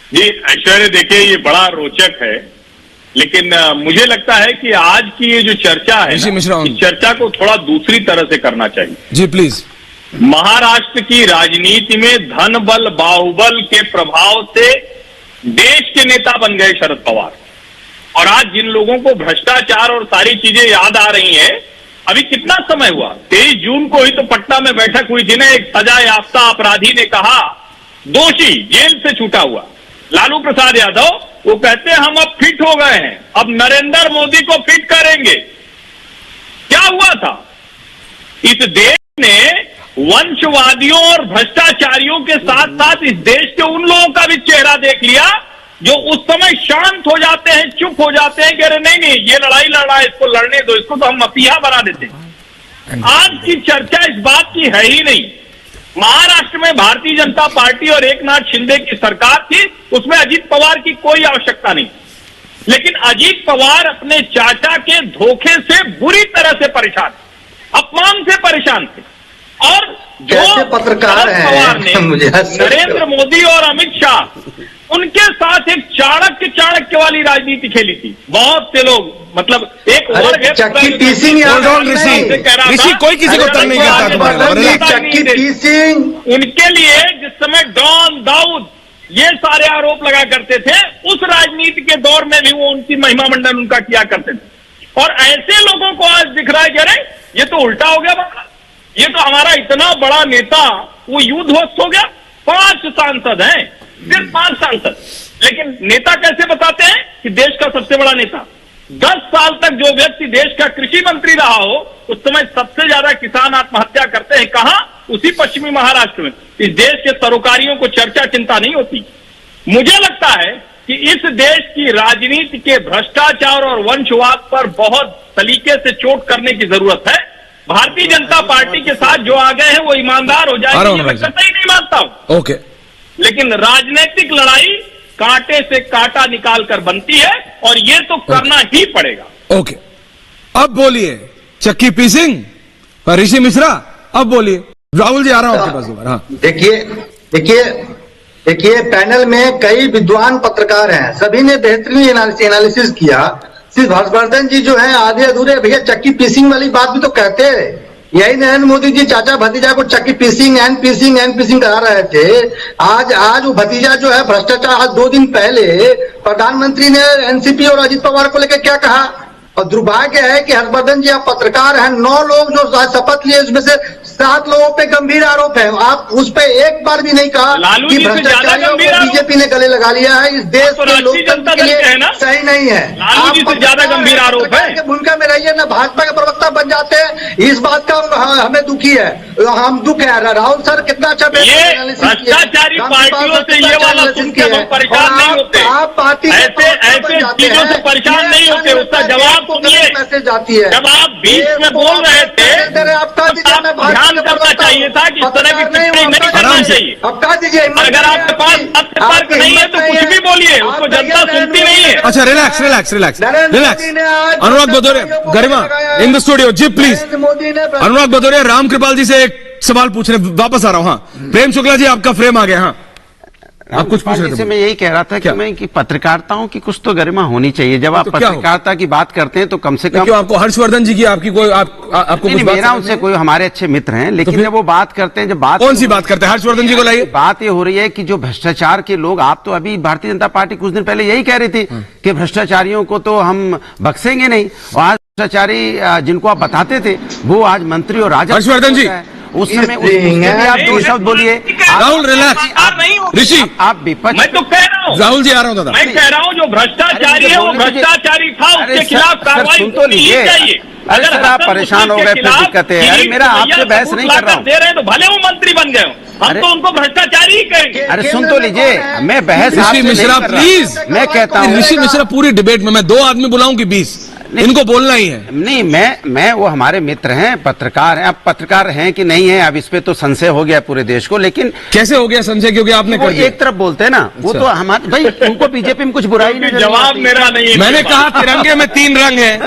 जी, ऐश्वर्य देखिए ये बड़ा रोचक है, लेकिन मुझे लगता है कि आज की ये जो चर्चा है, इस चर्चा को थोड़ा दूसरी तरह से करना चाहिए। जी प्लीज। महाराष्ट्र की राजनीति में धन बल बाहुबल के प्रभाव से देश के नेता बन गए शरद पवार, और आज जिन लोगों को भ्रष्टाचार और सारी चीजें याद आ रही हैं, अभी कितना समय हुआ, 23 जून को ही तो पटना में बैठक हुई थी ना, एक सजा याफ्ता अपराधी ने कहा, दोषी जेल से छूटा हुआ लालू प्रसाद यादव, वो कहते हैं हम अब फिट हो गए हैं, अब नरेंद्र मोदी को फिट करेंगे। क्या हुआ था, इस देश ने वंशवादियों और भ्रष्टाचारियों के साथ साथ इस देश के उन लोगों का भी चेहरा देख लिया जो उस समय शांत हो जाते हैं, चुप हो जाते हैं कि अरे नहीं नहीं ये लड़ाई लड़ा है, इसको लड़ने दो, इसको तो हम मसीहा बना देते हैं। आज की चर्चा इस बात की है ही नहीं। महाराष्ट्र में भारतीय जनता पार्टी और एकनाथ शिंदे की सरकार थी, उसमें अजीत पवार की कोई आवश्यकता नहीं, लेकिन अजीत पवार अपने चाचा के धोखे से बुरी तरह से परेशान, अपमान से परेशान थे। और जो पत्रकार पवार ने नरेंद्र मोदी और अमित शाह उनके साथ एक चाणक्य वाली राजनीति खेली थी। बहुत से लोग, मतलब एक वर्ग है, ऋषि कोई किसी को तंग नहीं करता। उनके लिए जिस समय डॉन दाऊद ये सारे आरोप लगा करते थे, उस राजनीति के दौर में भी वो उनकी महिमा मंडन उनका किया करते थे। और ऐसे लोगों को आज दिख रहा है कि अरे ये तो उल्टा हो गया, बाबा ये तो हमारा इतना बड़ा नेता वो युद्धवस्त हो गया। 5 सांसद हैं, सिर्फ 5 सांसद, लेकिन नेता कैसे बताते हैं कि देश का सबसे बड़ा नेता। 10 साल तक जो व्यक्ति देश का कृषि मंत्री रहा हो, उस समय सबसे ज्यादा किसान आत्महत्या करते हैं कहां, उसी पश्चिमी महाराष्ट्र में। इस देश के सरोकारियों को चर्चा चिंता नहीं होती। मुझे लगता है कि इस देश की राजनीति के भ्रष्टाचार और वंशवाद पर बहुत सलीके से चोट करने की जरूरत है। भारतीय जनता पार्टी के साथ जो आ गए हैं वो ईमानदार हो जाएंगे, मैं कतई नहीं मानता हूं। ओके, लेकिन राजनीतिक लड़ाई कांटे से कांटा निकाल कर बनती है, और ये तो करना ही पड़ेगा। ओके, अब बोलिए चक्की पी सिंह और ऋषि मिश्रा, अब बोलिए। राहुल जी आ रहा हूं आपके पास दोबारा। हाँ, देखिए पैनल में कई विद्वान पत्रकार हैं, सभी ने बेहतरीन एनालिसिस किया। सिर्फ हर्षवर्धन जी जो है आधे अधूरे, भैया चक्की पीसिंग वाली बात भी तो कहते हैं। यही नरेंद्र मोदी जी चाचा भतीजा को चक्की पीसिंग एंड पीसिंग करा रहे थे। आज वो भतीजा जो है भ्रष्टाचार, आज 2 दिन पहले प्रधानमंत्री ने एनसीपी और अजित पवार को लेकर क्या कहा। और दुर्भाग्य है कि हर्षवर्धन जी आप पत्रकार हैं, 9 लोग जो शपथ लिए उसमें से 7 लोगों पे गंभीर आरोप है। आप उस पे एक बार भी नहीं कहा कि भ्रष्टाचारियों को बीजेपी ने गले लगा लिया है। इस देश के लोकतंत्र के लिए सही नहीं है। आप ज्यादा गंभीर आरोप है, भूमिका में रहिए ना, भाजपा के प्रवक्ता बन जाते हैं। इस बात का हमें दुखी है, हम दुख है। राहुल सर कितना अच्छा भ्रष्टाचारी पार्टियों से ये वाला सुनकर परेशान नहीं होते, आप पार्टी ऐसे चीजों से परेशान नहीं होते। उसका जवाब सुनिए, मैसेज जाती है। जब आप बीच में बोल रहे थे आपका ध्यान करना चाहिए था कि इस तरह की टिप्पणी नहीं करना चाहिए। अब कह दीजिए, अगर आपके पास तर्क नहीं है तो कुछ भी बोलिए, उसको जनता सुनती नहीं है। अच्छा, relax. Anurag Bhadauria, Garima in the studio ji please. Anurag Bhadauria, Ram Kripal ji से एक सवाल पूछने वापस आ रहा हूं। हाँ, प्रेम शुक्ला जी आपका फ्रेम आ गया। हाँ, आप कुछ पूछ रहे थे। मैं यही कह रहा था कि पत्रकारिताओं की कुछ तो गरिमा होनी चाहिए। जब आप पत्रकारिता की बात करते हैं तो कम से कम क्यों आपको हर्षवर्धन जी की आपकी कोई आपको कुछ मेरा उनसे कोई, हमारे अच्छे मित्र हैं, लेकिन जब वो बात करते हैं, जब बात कौन सी बात करते हैं, हर्षवर्धन जी को लाइए। बात ये हो रही है कि जो भ्रष्टाचार के लोग, आप तो अभी भारतीय जनता पार्टी कुछ दिन पहले यही कह रही थी कि भ्रष्टाचारियों को तो हम बख्शेंगे नहीं, और आज भ्रष्टाचारी जिनको आप बताते थे वो आज मंत्री और राजा। हर्षवर्धन जी उस समय आप 2 शब्द बोलिए। राहुल रिलैक्स, ऋषि आप विपक्ष, मैं तो कह रहा हूँ, राहुल जी आ रहा हूँ दादा, मैं कह रहा हूँ जो भ्रष्टाचारी है वो भ्ष्टाचारी था, उसके खिलाफ कार्रवाई सुन तो लीजिए। अरे सर आप परेशान हो गए, फिर दिक्कत है। अरे मेरा आपसे बहस नहीं कर रहा हूँ, दे रहे हैं तो भले वो मंत्री बन गए, हम तो उनको भ्रष्टाचारी ही कहेंगे। अरे सुन तो लीजिए, मैं बहस ऋषि मिश्रा प्लीज, मैं कहता हूँ ऋषि मिश्रा पूरी डिबेट में मैं 2 आदमी बुलाऊं कि 20, इनको बोलना ही है। नहीं, मैं वो हमारे मित्र हैं, पत्रकार हैं। अब पत्रकार हैं कि नहीं है, अब इस पे तो संशय हो गया पूरे देश को। लेकिन कैसे हो गया संशय, क्योंकि आपने कर दिया। एक तरफ बोलते हैं ना, वो तो हमारे भाई, उनको बीजेपी में कुछ बुराई नहीं। जवाब मेरा नहीं है। मैंने कहा तिरंगे में 3 रंग है।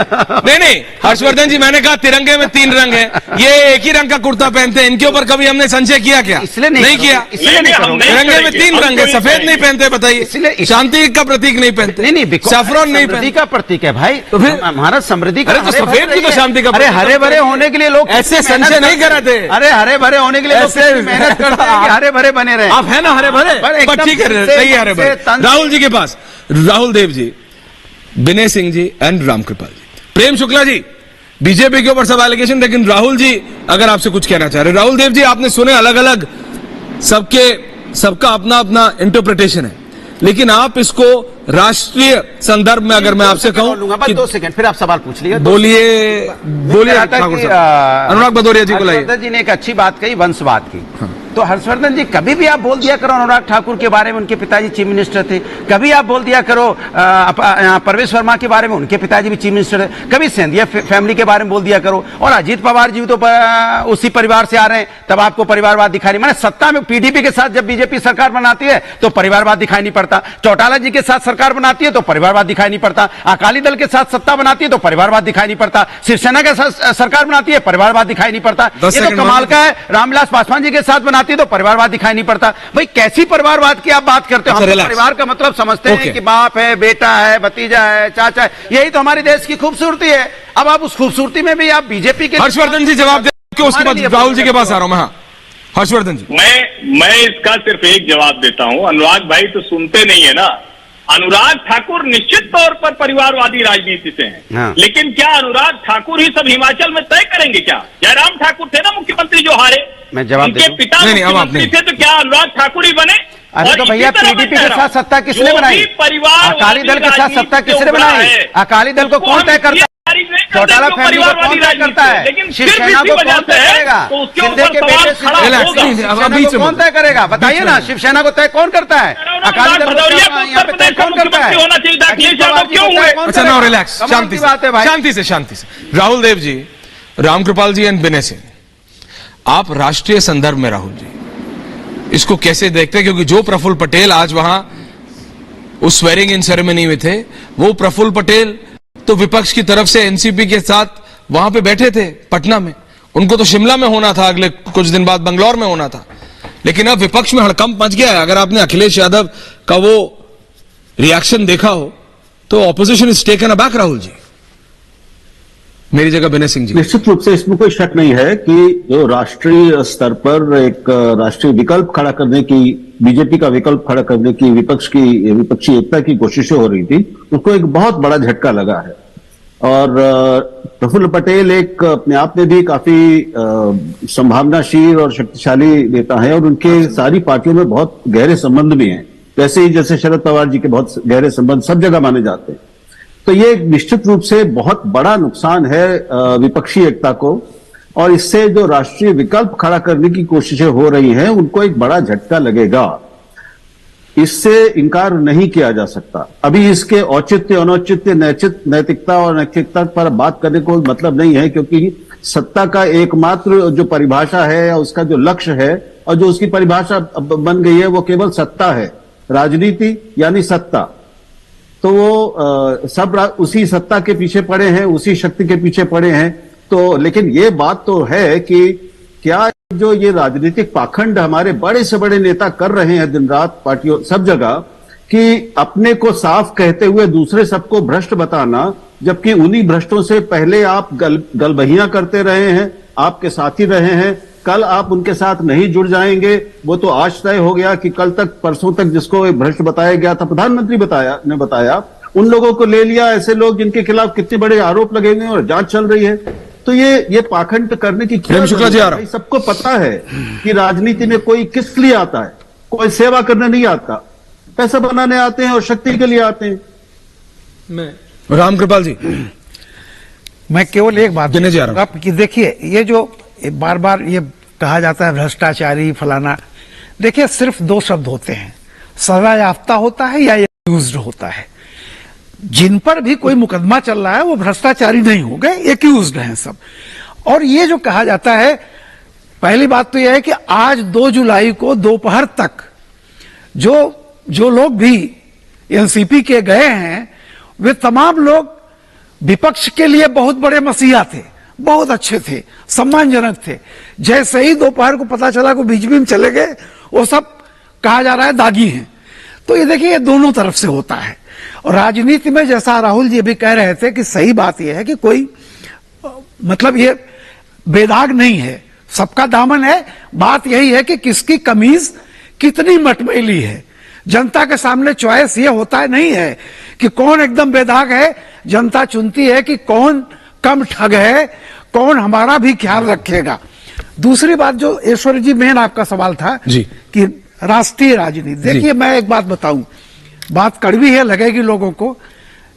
नहीं हर्षवर्धन जी, मैंने कहा तिरंगे में 3 रंग है, ये एक ही रंग का कुर्ता पहनते हैं, इनके ऊपर कभी हमने संशय किया क्या? इसलिए नहीं किया। तिरंगे में 3 रंग है, सफेद नहीं पहनते, बताइए। शांति का प्रतीक नहीं पहनते, नहीं सैफरॉन नहीं पहनते, का प्रतीक है भाई। तो फिर हमारा समृद्धि का, तो सफेद भी तो शांति का। अरे हरे भरे होने के लिए लोग ऐसे संशय नहीं कराते। अरे हरे भरे होने के लिए लोग मेहनत करते हैं कि हरे भरे बने रहे। आप है ना हरे भरे, ठीक है, सही है हरे भरे। राहुल जी के पास राहुल देव जी, विनय सिंह जी एंड राम कृपाल जी, प्रेम शुक्ला जी बीजेपी के ऊपर सब एलिगेशन, लेकिन राहुल जी अगर आपसे कुछ कहना चाह रहे। राहुल देव जी, आपने सुने अलग अलग, सबका अपना अपना इंटरप्रिटेशन है, लेकिन आप इसको राष्ट्रीय संदर्भ में अगर मैं आपसे कहूं कि 2 सेकंड, फिर आप सवाल पूछ लीजिए। बोलिए अनुराग भदौरिया जी को लाइए। हर्षवर्धन जी ने एक अच्छी बात कही, वंशवाद की। तो हर्षवर्धन जी कभी भी आप बोल दिया करो अनुराग ठाकुर के बारे में, उनके पिताजी चीफ मिनिस्टर थे। कभी आप बोल दिया करो परवेश वर्मा के बारे में, उनके पिताजी भी चीफ मिनिस्टर थे। कभी सिंधिया फैमिली के बारे में बोल दिया करो। और अजीत पवार जी तो उसी परिवार से आ रहे हैं, तब आपको परिवारवाद दिखाई नहीं। मैंने सत्ता में पीडीपी के साथ जब बीजेपी सरकार बनाती है तो परिवारवाद दिखाई नहीं पड़ता, चौटाला जी के साथ सरकार बनाती है तो परिवारवाद दिखाई नहीं पड़ता, अकाली दल के साथ सत्ता बनाती है तो परिवारवाद दिखाई नहीं पड़ता, शिवसेना के साथ सरकार बनाती है परिवारवाद दिखाई नहीं पड़ता। ये तो कमाल का है। रामविलास पासवान जी के साथ बनाती है तो परिवारवाद दिखाई नहीं पड़ता। भाई कैसी परिवारवाद की आप बात करते हो? हम परिवार का मतलब समझते हैं कि बाप है, बेटा है, भतीजा है, चाचा है, यही तो हमारे देश की खूबसूरती है। अब आप उस खूबसूरती में भी आप बीजेपी के। हर्षवर्धन जी जवाब दे, उसके बाद राहुल जी के पास आ रहा हूं मैं। हर्षवर्धन जी, मैं इसका सिर्फ एक जवाब देता हूं। अनुराग भाई तो सुनते नहीं है ना। अनुराग ठाकुर निश्चित तौर पर परिवारवादी राजनीति से हैं, हाँ। लेकिन क्या अनुराग ठाकुर ही सब हिमाचल में तय करेंगे? क्या जयराम ठाकुर थे ना मुख्यमंत्री जो हारे, मैं जवाब उनके पिता मुख्यमंत्री थे, तो क्या अनुराग ठाकुर ही बने? अरे तो भैया पीडीपी के साथ सत्ता किसने बनाई? अकाली दल के साथ सत्ता किसने बनाई? अकाली दल को कौन तय करता है? चौटाला फैमिली को कौन तय करता है? शिवसेना को कौन तय करेगा? शिंदे के बेटे को कौन तय करेगा? बताइए ना, शिवसेना को तय कौन करता है? अकाली दल को यहाँ पे तय कौन करता है? अच्छा नो रिलैक्स, शांति से, शांति से, शांति से। राहुल देव जी, रामकृपाल जी एंड विनय सिंह, आप राष्ट्रीय संदर्भ में राहुल जी इसको कैसे देखते हैं? क्योंकि जो प्रफुल्ल पटेल आज वहां उस स्वेरिंग इन सेरेमनी में थे, वो प्रफुल्ल पटेल तो विपक्ष की तरफ से एनसीपी के साथ वहां पे बैठे थे पटना में। उनको तो शिमला में होना था, अगले कुछ दिन बाद बंगलौर में होना था, लेकिन अब विपक्ष में हड़कंप मच गया है। अगर आपने अखिलेश यादव का वो रिएक्शन देखा हो तो opposition is taken aback. Rahul ji, मेरी जगह विनय सिंह जी। निश्चित रूप से इसमें कोई शक नहीं है कि जो राष्ट्रीय स्तर पर एक राष्ट्रीय विकल्प खड़ा करने की, बीजेपी का विकल्प खड़ा करने की विपक्षी एकता की कोशिशें हो रही थी, उसको एक बहुत बड़ा झटका लगा है। और प्रफुल्ल पटेल एक अपने आप में भी काफी संभावनाशील और शक्तिशाली नेता है और उनके सारी पार्टियों में बहुत गहरे संबंध भी हैं, वैसे ही जैसे शरद पवार जी के बहुत गहरे संबंध सब जगह माने जाते हैं। तो ये निश्चित रूप से बहुत बड़ा नुकसान है विपक्षी एकता को, और इससे जो राष्ट्रीय विकल्प खड़ा करने की कोशिशें हो रही हैं उनको एक बड़ा झटका लगेगा, इससे इनकार नहीं किया जा सकता। अभी इसके औचित्य अनौचित्य नैतिकता और नैतिकता पर बात करने को मतलब नहीं है, क्योंकि सत्ता का एकमात्र जो परिभाषा है या उसका जो लक्ष्य है और जो उसकी परिभाषा बन गई है वो केवल सत्ता है, राजनीति यानी सत्ता। तो वो सब उसी सत्ता के पीछे पड़े हैं, उसी शक्ति के पीछे पड़े हैं। तो लेकिन ये बात तो है कि क्या जो ये राजनीतिक पाखंड हमारे बड़े से बड़े नेता कर रहे हैं दिन रात पार्टियों सब जगह, कि अपने को साफ कहते हुए दूसरे सबको भ्रष्ट बताना, जबकि उन्हीं भ्रष्टों से पहले आप गलबहियां करते रहे हैं, आपके साथी रहे हैं, कल आप उनके साथ नहीं जुड़ जाएंगे वो तो आज तय हो गया कि कल तक परसों तक जिसको भ्रष्ट बताया गया था, प्रधानमंत्री ने बताया, उन लोगों को ले लिया, ऐसे लोग जिनके खिलाफ कितने बड़े आरोप लगे हुए हैं और जांच चल रही है। तो ये पाखंड करने की शुक्ला जी आ रहा, सबको पता है कि राजनीति में कोई किस लिए आता है, कोई सेवा करने नहीं आता, पैसा बनाने आते हैं और शक्ति के लिए आते हैं। मैं रामकृपाल जी, मैं केवल एक बात कहना चाह रहा हूं कि देखिए ये जो बार बार ये कहा जाता है भ्रष्टाचारी फलाना, देखिए सिर्फ दो शब्द होते हैं, सजा याफ्ता होता है या एक्यूज्ड होता है। जिन पर भी कोई मुकदमा चल रहा है वो भ्रष्टाचारी नहीं हो गए, एक्यूज्ड हैं सब। और ये जो कहा जाता है, पहली बात तो यह है कि आज 2 जुलाई को दोपहर तक जो लोग भी एनसीपी के गए हैं वे तमाम लोग विपक्ष के लिए बहुत बड़े मसीहा थे, बहुत अच्छे थे, सम्मानजनक थे। जैसे ही दोपहर को पता चला कि बीजेपी में चले गए, वो सब कहा जा रहा है दागी हैं। तो ये देखिए ये दोनों तरफ से होता है। और राजनीति में जैसा राहुल जी भी कह रहे थे कि सही बात यह है कि कोई मतलब ये बेदाग नहीं है, सबका दामन है। बात यही है कि किसकी कमीज कितनी मटमैली है। जनता के सामने चॉइस ये होता है नहीं है कि कौन एकदम बेदाग है, जनता चुनती है कि कौन कम ठग है, कौन हमारा भी ख्याल रखेगा। दूसरी बात जो ईश्वर जी मेन आपका सवाल था जी कि राष्ट्रीय राजनीति, देखिए मैं एक बात बताऊं, बात कड़वी है लगेगी लोगों को,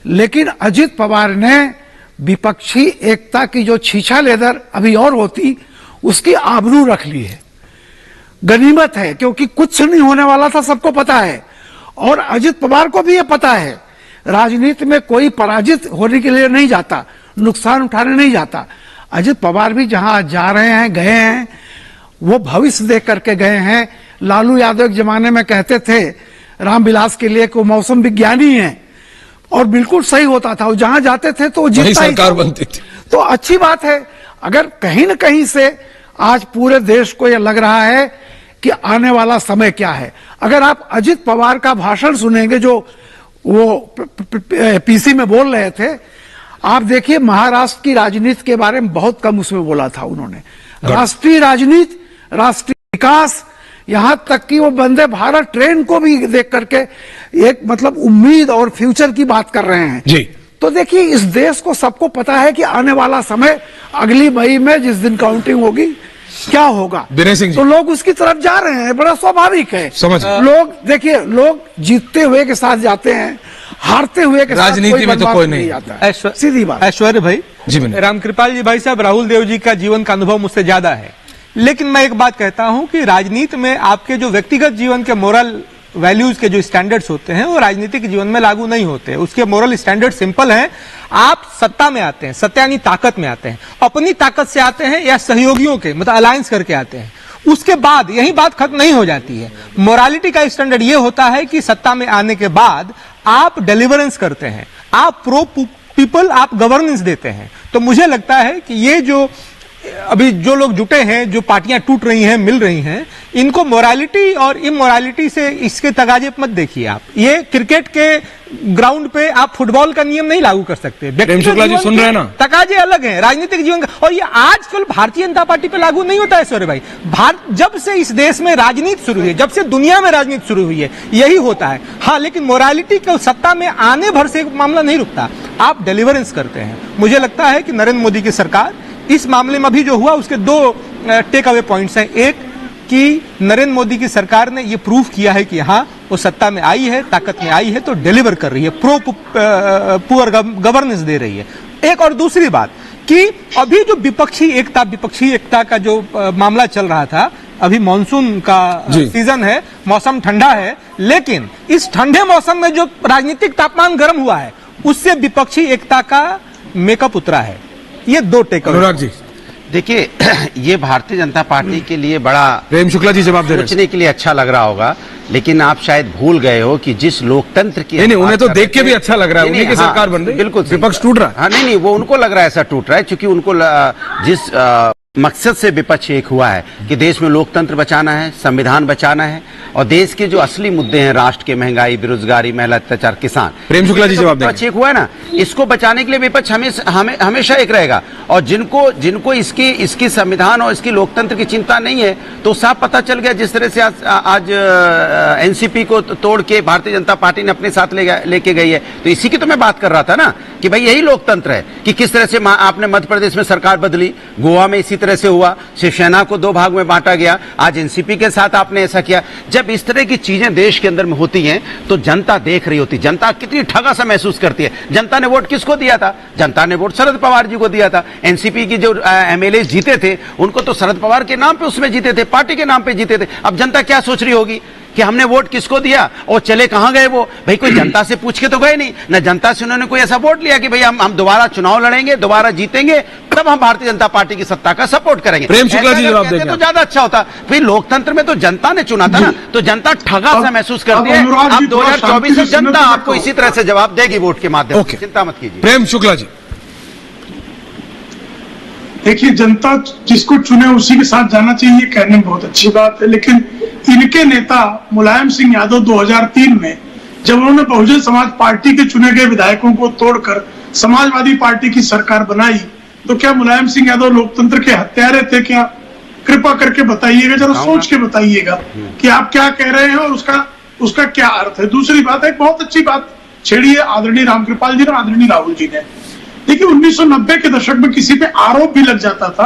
लेकिन अजित पवार ने विपक्षी एकता की जो छीछा लेदर अभी और होती उसकी आबरू रख ली है। गनीमत है, क्योंकि कुछ नहीं होने वाला था, सबको पता है। और अजित पवार को भी ये पता है राजनीति में कोई पराजित होने के लिए नहीं जाता, नुकसान उठाने नहीं जाता। अजित पवार भी जहां जा रहे हैं, गए हैं, वो भविष्य देख करके गए हैं। लालू यादव एक जमाने में कहते थे रामविलास के लिए को मौसम विज्ञानी है, और बिल्कुल सही होता था। वो जहां जाते थे तो जीतता ही सरकार बनती थी। तो अच्छी बात है। अगर कहीं न कहीं से आज पूरे देश को यह लग रहा है कि आने वाला समय क्या है, अगर आप अजित पवार का भाषण सुनेंगे जो वो पीसी में बोल रहे थे, आप देखिए महाराष्ट्र की राजनीति के बारे में बहुत कम उसमें बोला था उन्होंने। राष्ट्रीय राजनीति, राष्ट्रीय विकास, यहां तक कि वो वंदे भारत ट्रेन को भी देख करके एक मतलब उम्मीद और फ्यूचर की बात कर रहे हैं जी। तो देखिए इस देश को सबको पता है कि आने वाला समय अगली मई में जिस दिन काउंटिंग होगी क्या होगा, तो लोग उसकी तरफ जा रहे हैं, बड़ा स्वाभाविक है। समझ लोग देखिए, लोग जीतते हुए के साथ जाते हैं, हारते हुए के साथ राजनीति में तो कोई नहीं आता, सीधी बात। ऐश्वर्य भाई जी, रामकृपाल जी, भाई साहब राहुल देव जी का जीवन का अनुभव मुझसे ज्यादा है, लेकिन मैं एक बात कहता हूं कि राजनीति में आपके जो व्यक्तिगत जीवन के मोरल वैल्यूज के जो स्टैंडर्ड्स होते हैं वो राजनीतिक जीवन में लागू नहीं होते। उसके मोरल स्टैंडर्ड सिंपल हैं। आप सत्ता में आते हैं, सत्ता यानी ताकत में आते हैं, अपनी ताकत से आते हैं या सहयोगियों के मतलब अलायंस करके आते हैं, उसके बाद यही बात खत्म नहीं हो जाती है। मोरालिटी का स्टैंडर्ड ये होता है कि सत्ता में आने के बाद आप डिलीवरेंस करते हैं, आप प्रो पीपल, आप गवर्नेंस देते हैं। तो मुझे लगता है कि ये जो अभी जो लोग जुटे हैं, जो पार्टियां टूट रही हैं, मिल रही हैं, इनको मोरालिटी और इमोरालिटी से इसके तगाजे मत देखिए आप। ये क्रिकेट के ग्राउंड पे आप फुटबॉल का नियम नहीं लागू कर सकते। प्रेम शुक्ला जी सुन रहे हैं ना, तगाजे अलग हैं राजनीतिक जीवन का, और ये आजकल भारतीय जनता पार्टी पे लागू नहीं होता है सौर्य भाई। जब से इस देश में राजनीति शुरू हुई है, जब से दुनिया में राजनीति शुरू हुई है, यही होता है। हाँ, लेकिन मोरालिटी को सत्ता में आने भर से मामला नहीं रुकता, आप डिलीवरेंस करते हैं। मुझे लगता है कि नरेंद्र मोदी की सरकार इस मामले में अभी जो हुआ उसके दो टेक अवे पॉइंट्स हैं। एक कि नरेंद्र मोदी की सरकार ने यह प्रूव किया है कि हाँ वो सत्ता में आई है, ताकत में आई है तो डिलीवर कर रही है, पुअर गवर्नेंस दे रही है। एक और दूसरी बात कि अभी जो विपक्षी एकता का जो मामला चल रहा था, अभी मॉनसून का सीजन है, मौसम ठंडा है, लेकिन इस ठंडे मौसम में जो राजनीतिक तापमान गर्म हुआ है उससे विपक्षी एकता का मेकअप उतरा है। ये दो टेक। अनुराग जी देखिए, ये भारतीय जनता पार्टी के लिए बड़ा, प्रेम शुक्ला जी जवाब दे रहे हैं, सोचने के लिए अच्छा लग रहा होगा, लेकिन आप शायद भूल गए हो कि जिस लोकतंत्र की नहीं, उन्हें तो देख के भी अच्छा लग रहा है, उन्हीं की सरकार बन रही है, बिल्कुल विपक्ष टूट रहा है। हाँ, नहीं, वो उनको लग रहा है ऐसा टूट रहा है, क्योंकि उनको जिस मकसद से विपक्ष एक हुआ है कि देश में लोकतंत्र बचाना है, संविधान बचाना है, और देश के जो असली मुद्दे हैं, राष्ट्र के महंगाई, बेरोजगारी, महिला अत्याचार, किसान, प्रेम शुक्ला जी जवाब दें। विपक्ष एक हुआ है ना, इसको बचाने के लिए विपक्ष हमेशा एक रहेगा। और जिनको इसकी संविधान और इसकी लोकतंत्र की चिंता नहीं है, तो साफ पता चल गया जिस तरह से आज एनसीपी को तोड़ के भारतीय जनता पार्टी ने अपने साथ लेके गई है। तो इसी की तो मैं बात कर रहा था ना कि भाई यही लोकतंत्र है कि किस तरह से आपने मध्य प्रदेश में सरकार बदली, गोवा में इसी तरह से हुआ, शिवसेना को दो भाग में बांटा गया, आज एनसीपी के साथ आपने ऐसा किया। जब इस तरह की चीजें देश के अंदर में होती हैं तो जनता देख रही होती, जनता कितनी ठगा सा महसूस करती है। जनता ने वोट किसको दिया था? जनता ने वोट शरद पवार जी को दिया था। एनसीपी की जो एमएलए जीते थे उनको तो शरद पवार के नाम पे उसमें जीते थे, पार्टी के नाम पे जीते थे। अब जनता क्या सोच रही होगी कि हमने वोट किसको दिया और चले कहां गए वो? भाई कोई जनता से पूछ के तो गए नहीं ना, जनता से उन्होंने कोई ऐसा वोट लिया कि भाई हम दोबारा चुनाव लड़ेंगे, दोबारा जीतेंगे, तब हम भारतीय जनता पार्टी की सत्ता का सपोर्ट करेंगे। प्रेम शुक्ला जी जवाब देंगे तो ज्यादा अच्छा होता। भाई लोकतंत्र में तो जनता ने चुना था ना, तो जनता ठगा सा महसूस करती है। अब 2024 में जनता आपको इसी तरह से जवाब देगी वोट के माध्यम से, चिंता मत कीजिए। प्रेम शुक्ला जी देखिए, जनता जिसको चुने उसी के साथ जाना चाहिए, कहने में बहुत अच्छी बात है, लेकिन इनके नेता मुलायम सिंह यादव 2003 में जब उन्होंने बहुजन समाज पार्टी के चुने गए विधायकों को तोड़कर समाजवादी पार्टी की सरकार बनाई, तो क्या मुलायम सिंह यादव लोकतंत्र के हत्यारे थे क्या? कृपा करके बताइएगा, जरा सोच के बताइएगा कि आप क्या कह रहे हैं और उसका क्या अर्थ है। दूसरी बात है, बहुत अच्छी बात छेड़ी है आदरणीय रामकृपाल जी ने, आदरणीय राहुल जी ने। देखिए, 1990 के दशक में किसी पे आरोप भी लग जाता था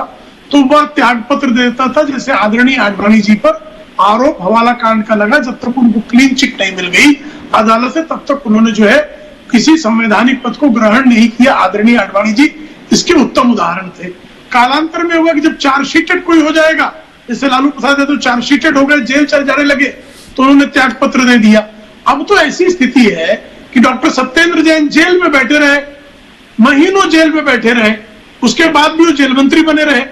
तो वह त्याग पत्र देता था। जैसे आदरणीय आडवाणी जी पर आरोप हवाला कांड का लगा, जब तक उनको क्लीन चिट नहीं मिल गई अदालत से, तब तक उन्होंने जो है किसी संवैधानिक पद को ग्रहण नहीं किया। आदरणीय आडवाणी जी इसके उत्तम उदाहरण थे। कालांतर में हुआ कि जब चार्जशीटेड कोई हो जाएगा, जैसे लालू प्रसाद यादव चार्जशीटेड हो गए, जेल चले जाने लगे, तो उन्होंने त्याग पत्र दे दिया। अब तो ऐसी स्थिति है कि डॉक्टर सत्येंद्र जैन जेल में बैठे रहे, महीनों जेल में बैठे रहे, उसके बाद भी वो जेल मंत्री बने रहे।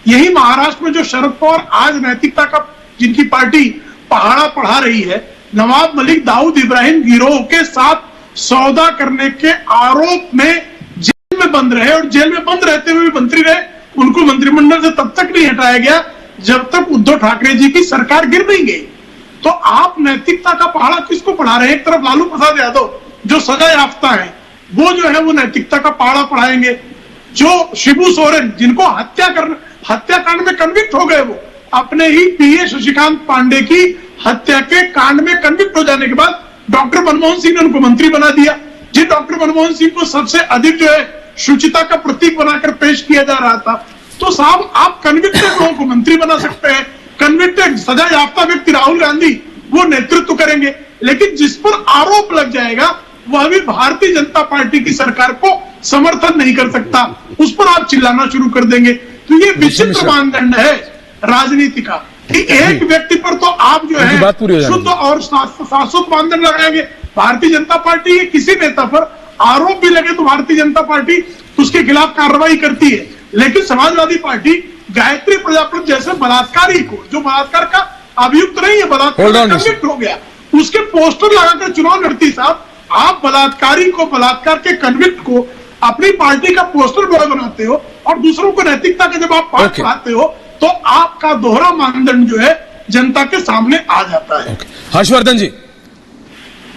यही महाराष्ट्र में जो शरद पवार आज नैतिकता का जिनकी पार्टी पहाड़ा पढ़ा रही है, नवाब मलिक दाऊद इब्राहिम गिरोह के साथ सौदा करने के आरोप में जेल में बंद रहे, और जेल में बंद रहते हुए भी मंत्री रहे। उनको मंत्रिमंडल से तब तक नहीं हटाया गया जब तक उद्धव ठाकरे जी की सरकार गिर नहीं गई। तो आप नैतिकता का पहाड़ा किसको पढ़ा रहे हैं? एक तरफ लालू प्रसाद यादव जो सजा याफ्ता है, वो जो है वो नैतिकता का पहाड़ा पढ़ाएंगे। जो शिबू सोरेन जिनको हत्याकांड में कन्विक्ट हो गए, वो अपने ही पीए शशिकांत पांडे की हत्या के कांड में कन्विक्ट हो जाने के बाद डॉक्टर मनमोहन सिंह ने उनको मंत्री बना दिया। जिन डॉक्टर मनमोहन सिंह को सबसे अधिक जो है शुचिता का प्रतीक बनाकर पेश किया जा रहा था। तो साहब, आप कन्विक्टेड लोगों को मंत्री बना सकते हैं, कन्विक्टेड सजा याफ्ता व्यक्ति राहुल गांधी वो नेतृत्व करेंगे, लेकिन जिस पर आरोप लग जाएगा वह भी भारतीय जनता पार्टी की सरकार को समर्थन नहीं कर सकता, उस पर आप चिल्लाना शुरू कर देंगे। तो ये विचित्र मानदंड है राजनीति का कि एक व्यक्ति पर तो आप जो है शुद्ध और शाश्वत मानदंड लगाएंगे। भारतीय जनता पार्टी किसी नेता पर आरोप भी लगे तो भारतीय जनता पार्टी उसके खिलाफ कार्रवाई करती है, लेकिन समाजवादी पार्टी गायत्री प्रजापति जैसे बलात्कारी को, जो बलात्कार का अभियुक्त नहीं है, बलात्कार कन्विक्ट हो गया, उसके पोस्टर लगाकर चुनाव लड़ती। साहब, आप बलात्कारी को, बलात्कार के कन्विक्ट को अपनी पार्टी का पोस्टर बॉय बनाते हो और दूसरों को नैतिकता के जब आप पाठ पढ़ाते हो तो आपका दोहरा मानदंड जो है जनता के सामने आ जाता है। हर्षवर्धन जी,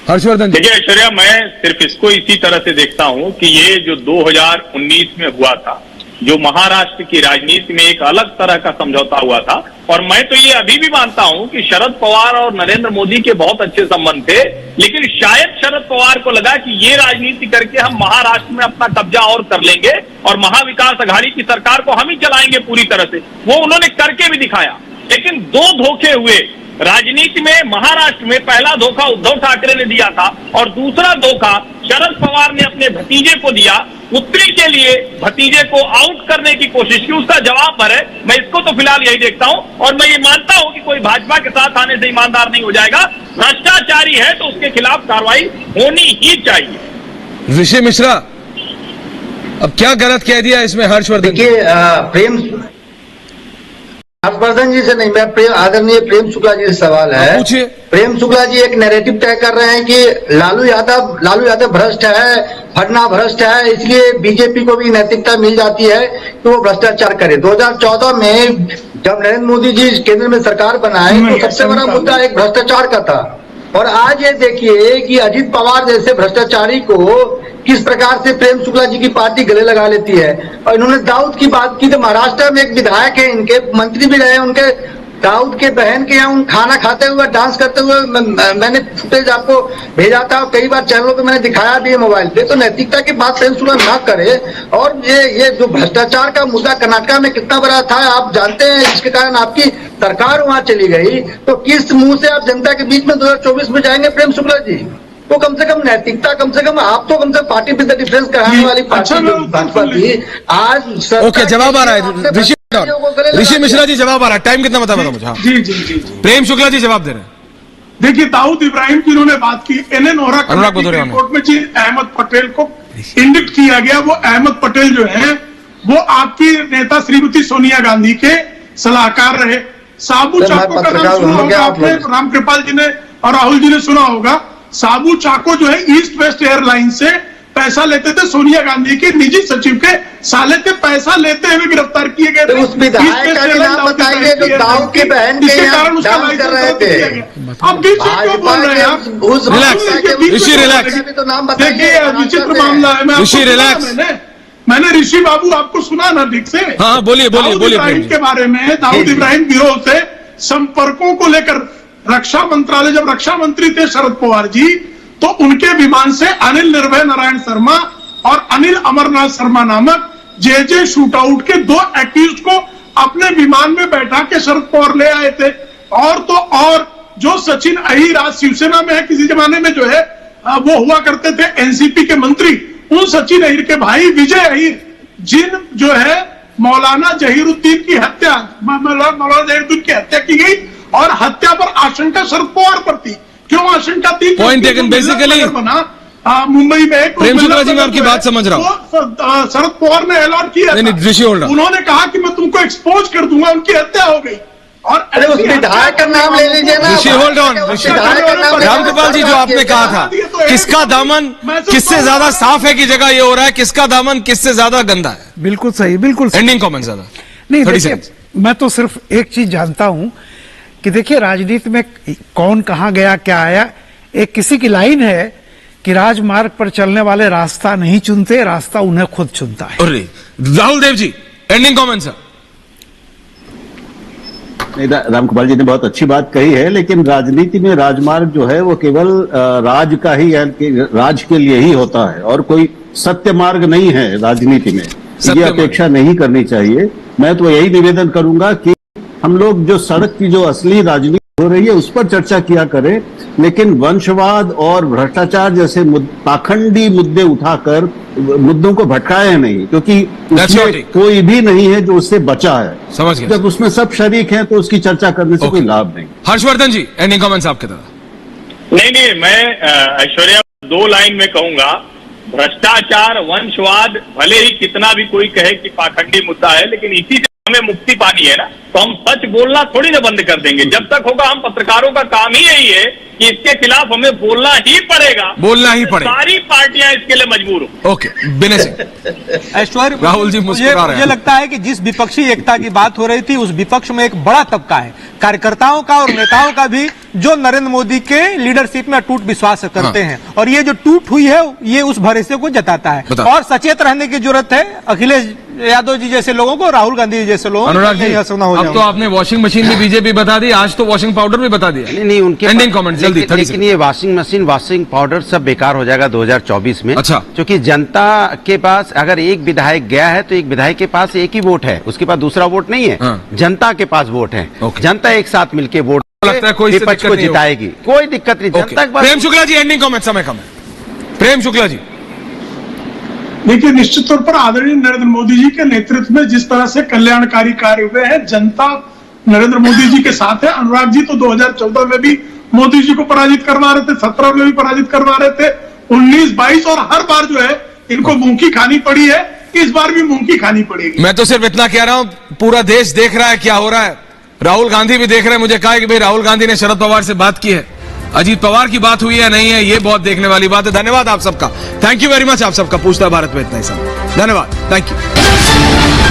देखिए ऐश्वर्या, मैं सिर्फ इसको इसी तरह से देखता हूं कि ये जो 2019 में हुआ था, जो महाराष्ट्र की राजनीति में एक अलग तरह का समझौता हुआ था, और मैं तो ये अभी भी मानता हूं कि शरद पवार और नरेंद्र मोदी के बहुत अच्छे संबंध थे, लेकिन शायद शरद पवार को लगा कि ये राजनीति करके हम महाराष्ट्र में अपना कब्जा और कर लेंगे और महाविकास आघाड़ी की सरकार को हम ही चलाएंगे पूरी तरह से। वो उन्होंने करके भी दिखाया, लेकिन दो धोखे हुए राजनीति में। महाराष्ट्र में पहला धोखा उद्धव ठाकरे ने दिया था और दूसरा धोखा शरद पवार ने अपने भतीजे को दिया। उत्तरी के लिए भतीजे को आउट करने की कोशिश की, उसका जवाब भर है। मैं इसको तो फिलहाल यही देखता हूं और मैं ये मानता हूं कि कोई भाजपा के साथ आने से ईमानदार नहीं हो जाएगा। भ्रष्टाचारी है तो उसके खिलाफ कार्रवाई होनी ही चाहिए। ऋषि मिश्रा, अब क्या गलत कह दिया इसमें हर्षवर्धन? देखिए, हर्षवर्धन जी से नहीं, मैं आदरणीय प्रेम शुक्ला जी से सवाल है। पूछिए। प्रेम शुक्ला जी एक नैरेटिव तय कर रहे हैं कि लालू यादव भ्रष्ट है, फडना भ्रष्ट है, इसलिए बीजेपी को भी नैतिकता मिल जाती है कि वो भ्रष्टाचार करे। 2014 में जब नरेंद्र मोदी जी केंद्र में सरकार बनाए तो सबसे बड़ा मुद्दा एक भ्रष्टाचार का था, और आज ये देखिए कि अजित पवार जैसे भ्रष्टाचारी को किस प्रकार से प्रेम शुक्ला जी की पार्टी गले लगा लेती है। और इन्होंने दाऊद की बात की, तो महाराष्ट्र में एक विधायक है, इनके मंत्री भी रहे, उनके दाऊद के बहन के यहाँ खाना खाते हुए, डांस करते हुए मैंने फुटेज आपको भेजा था, और कई बार चैनलों पे मैंने दिखाया भी है मोबाइल पे। तो नैतिकता की बात प्रेम शुक्ला ना करे। और ये जो भ्रष्टाचार का मुद्दा कर्नाटक में कितना बड़ा था आप जानते हैं, इसके कारण आपकी सरकार वहां चली गई। तो किस मुंह से आप जनता के बीच में 2024 में जाएंगे प्रेम शुक्ला जी? तो कम से कम नैतिकता, कम से कम आप तो कम से पार्टी विद द डिफरेंस कराने वाली पार्टी भाजपा थी। आज ओके, जवाब आ रहा है। ऋषि मिश्रा जी जवाब आ रहा है। टाइम कितना बता मुझे? हाँ। जी। प्रेम शुक्ला जी जवाब दे रहे हैं। देखिए, दाऊद इब्राहिम की उन्होंने बात की, एनएन ओरा रिपोर्ट में जी अहमद पटेल को इंडिक्ट किया गया। वो अहमद पटेल जो है वो आपकी नेता श्रीमती सोनिया गांधी के सलाहकार रहे। साबू चाको का नाम सुना होगा आपने, रामकृपाल जी ने और राहुल जी ने सुना होगा। साबू चाको जो है ईस्ट वेस्ट एयरलाइन से पैसा लेते थे, सोनिया गांधी के निजी सचिव के साले थे, पैसा लेते हुए गिरफ्तार किए गए थे। उस विधायक का नाम बताइए जो दाऊ की बहन के यहाँ डांस कर रहे थे। अब बीच में क्यों बोल रहे हैं आप? ऋषि रिलैक्स। देखिए, विचित्र मामला है। ऋषि रिलैक्स। मैंने ऋषि बाबू आपको सुना ना ठीक से? हाँ, बोलिए। दाऊद इब्राहिम के बारे में, दाऊद इब्राहिम गिरोह से संपर्कों को लेकर रक्षा मंत्रालय, जब रक्षा मंत्री थे शरद पवार जी, तो उनके विमान से अनिल निर्भय नारायण शर्मा और अनिल अमरनाथ शर्मा नामक जे शूटआउट के दो एक्यूज को अपने विमान में बैठा के शरद पवार ले आए थे। और तो और जो सचिन अहिर आज शिवसेना में है, किसी जमाने में जो है वो हुआ करते थे एनसीपी के मंत्री, उन सचिन अहिर के भाई विजय अहिर, जिन जो है मौलाना जहीरुद्दीन की हत्या, मौलाना जहीरुद्दीन की हत्या की गई और हत्या पर आशंका शरद पवार पर थी। क्यों आशंका थी? Point taken. बेसिकली मुंबई में प्रेम शुक्ला जी, मैं आपकी बात समझ रहा हूँ। शरद पवार ने ऐलान किया था, उन्होंने कहा कि मैं तुमको एक्सपोज कर दूंगा, उनकी हत्या हो गई। और अरे उस विधायक का नाम ले लीजिए ना। ऋषि होल्ड ऑन। रामकृपाल जी, जो आपने कहा था, किसका दामन किससे ज्यादा साफ है की जगह ये हो रहा है, किसका दामन किससे ज्यादा गंदा है? बिल्कुल सही, बिल्कुल सही। एंडिंग कमेंट ज्यादा नहीं। देखिए, मैं तो सिर्फ एक चीज जानता हूं कि देखिए, राजनीति में कौन कहां गया क्या आया, एक किसी की लाइन है कि राजमार्ग पर चलने वाले रास्ता नहीं चुनते, रास्ता उन्हें खुद चुनता है। राहुल देव जी, एंडिंग कमेंट सर। रामकृपाल जी ने बहुत अच्छी बात कही है, लेकिन राजनीति में राजमार्ग जो है वो केवल राज का ही, राज के लिए ही होता है, और कोई सत्य मार्ग नहीं है राजनीति में। ये अपेक्षा नहीं करनी चाहिए। मैं तो यही निवेदन करूंगा कि हम लोग जो सड़क की जो असली राजनीति हो रही है उस पर चर्चा किया करें, लेकिन वंशवाद और भ्रष्टाचार जैसे पाखंडी मुद्दे उठाकर मुद्दों को भटकाए नहीं, क्योंकि उसमें कोई भी नहीं है जो उससे बचा है। समझ गए। जब उसमें सब शरीक हैं तो उसकी चर्चा करने से कोई लाभ नहीं। हर्षवर्धन जी, एंडिंग कमेंट्स आपके तरफ। नहीं, मैं ऐश्वर्या 2 लाइन में कहूंगा, भ्रष्टाचार, वंशवाद, भले ही कितना भी कोई कहे कि पाखंडी मुद्दा है, लेकिन इसी हमें मुक्ति पानी है ना, तो हम सच बोलना थोड़ी ना बंद कर देंगे। जब तक होगा, हम पत्रकारों का काम ही यही है कि इसके खिलाफ हमें बोलना ही पड़ेगा, बोलना ही पड़ेगा। सारी पार्टियां इसके लिए मजबूर हो। ओके, विनय सिंह। ऐश्वर्य, राहुल जी मुस्कुरा रहे हैं। मुझे लगता है कि जिस विपक्षी एकता की बात हो रही थी, उस विपक्ष में एक बड़ा तबका है कार्यकर्ताओं का और नेताओं का भी, जो नरेंद्र मोदी के लीडरशिप में अटूट विश्वास करते हैं, और ये जो टूट हुई है ये उस भरोसे को जताता है। और सचेत रहने की जरूरत है अखिलेश यादव जी जैसे लोगों को, राहुल गांधी जी जैसे लोगों को। अनुराग जी, अब तो आपने वॉशिंग मशीन भी बीजेपी बता दी, आज तो वॉशिंग पाउडर भी बता दिया। नहीं, उनके एंडिंग कमेंट जल्दी। लेकिन ये वॉशिंग मशीन, वॉशिंग पाउडर सब बेकार हो जाएगा 2024 में। अच्छा, क्योंकि जनता के पास अगर एक विधायक गया है तो एक विधायक के पास एक ही वोट है, उसके पास दूसरा वोट नहीं है। जनता के पास वोट है, जनता एक साथ मिलकर वोट लगता है कोई विपक्ष को जिताएगी, कोई दिक्कत नहीं। जनता के पास। प्रेम शुक्ला जी, एंडिंग कमेंट, समय कम है। प्रेम शुक्ला जी। देखिए, निश्चित तौर पर आदरणीय नरेंद्र मोदी जी के नेतृत्व में जिस तरह से कल्याणकारी कार्य हुए हैं, जनता नरेंद्र मोदी जी के साथ है। अनुराग जी तो 2014 में भी मोदी जी को पराजित करवा रहे थे, 17 में भी पराजित करवा रहे थे, 19, 22 और हर बार जो है इनको मुंह की खानी पड़ी है, इस बार भी मुंह की खानी पड़ेगी। मैं तो सिर्फ इतना कह रहा हूं, पूरा देश देख रहा है क्या हो रहा है। राहुल गांधी भी देख रहे हैं। मुझे कहा कि भाई राहुल गांधी ने शरद पवार से बात की है, अजीत पवार की बात हुई है नहीं है, ये बहुत देखने वाली बात है। धन्यवाद आप सबका, थैंक यू वेरी मच आप सबका। पूछता भारत में इतना ही समय, धन्यवाद, थैंक यू।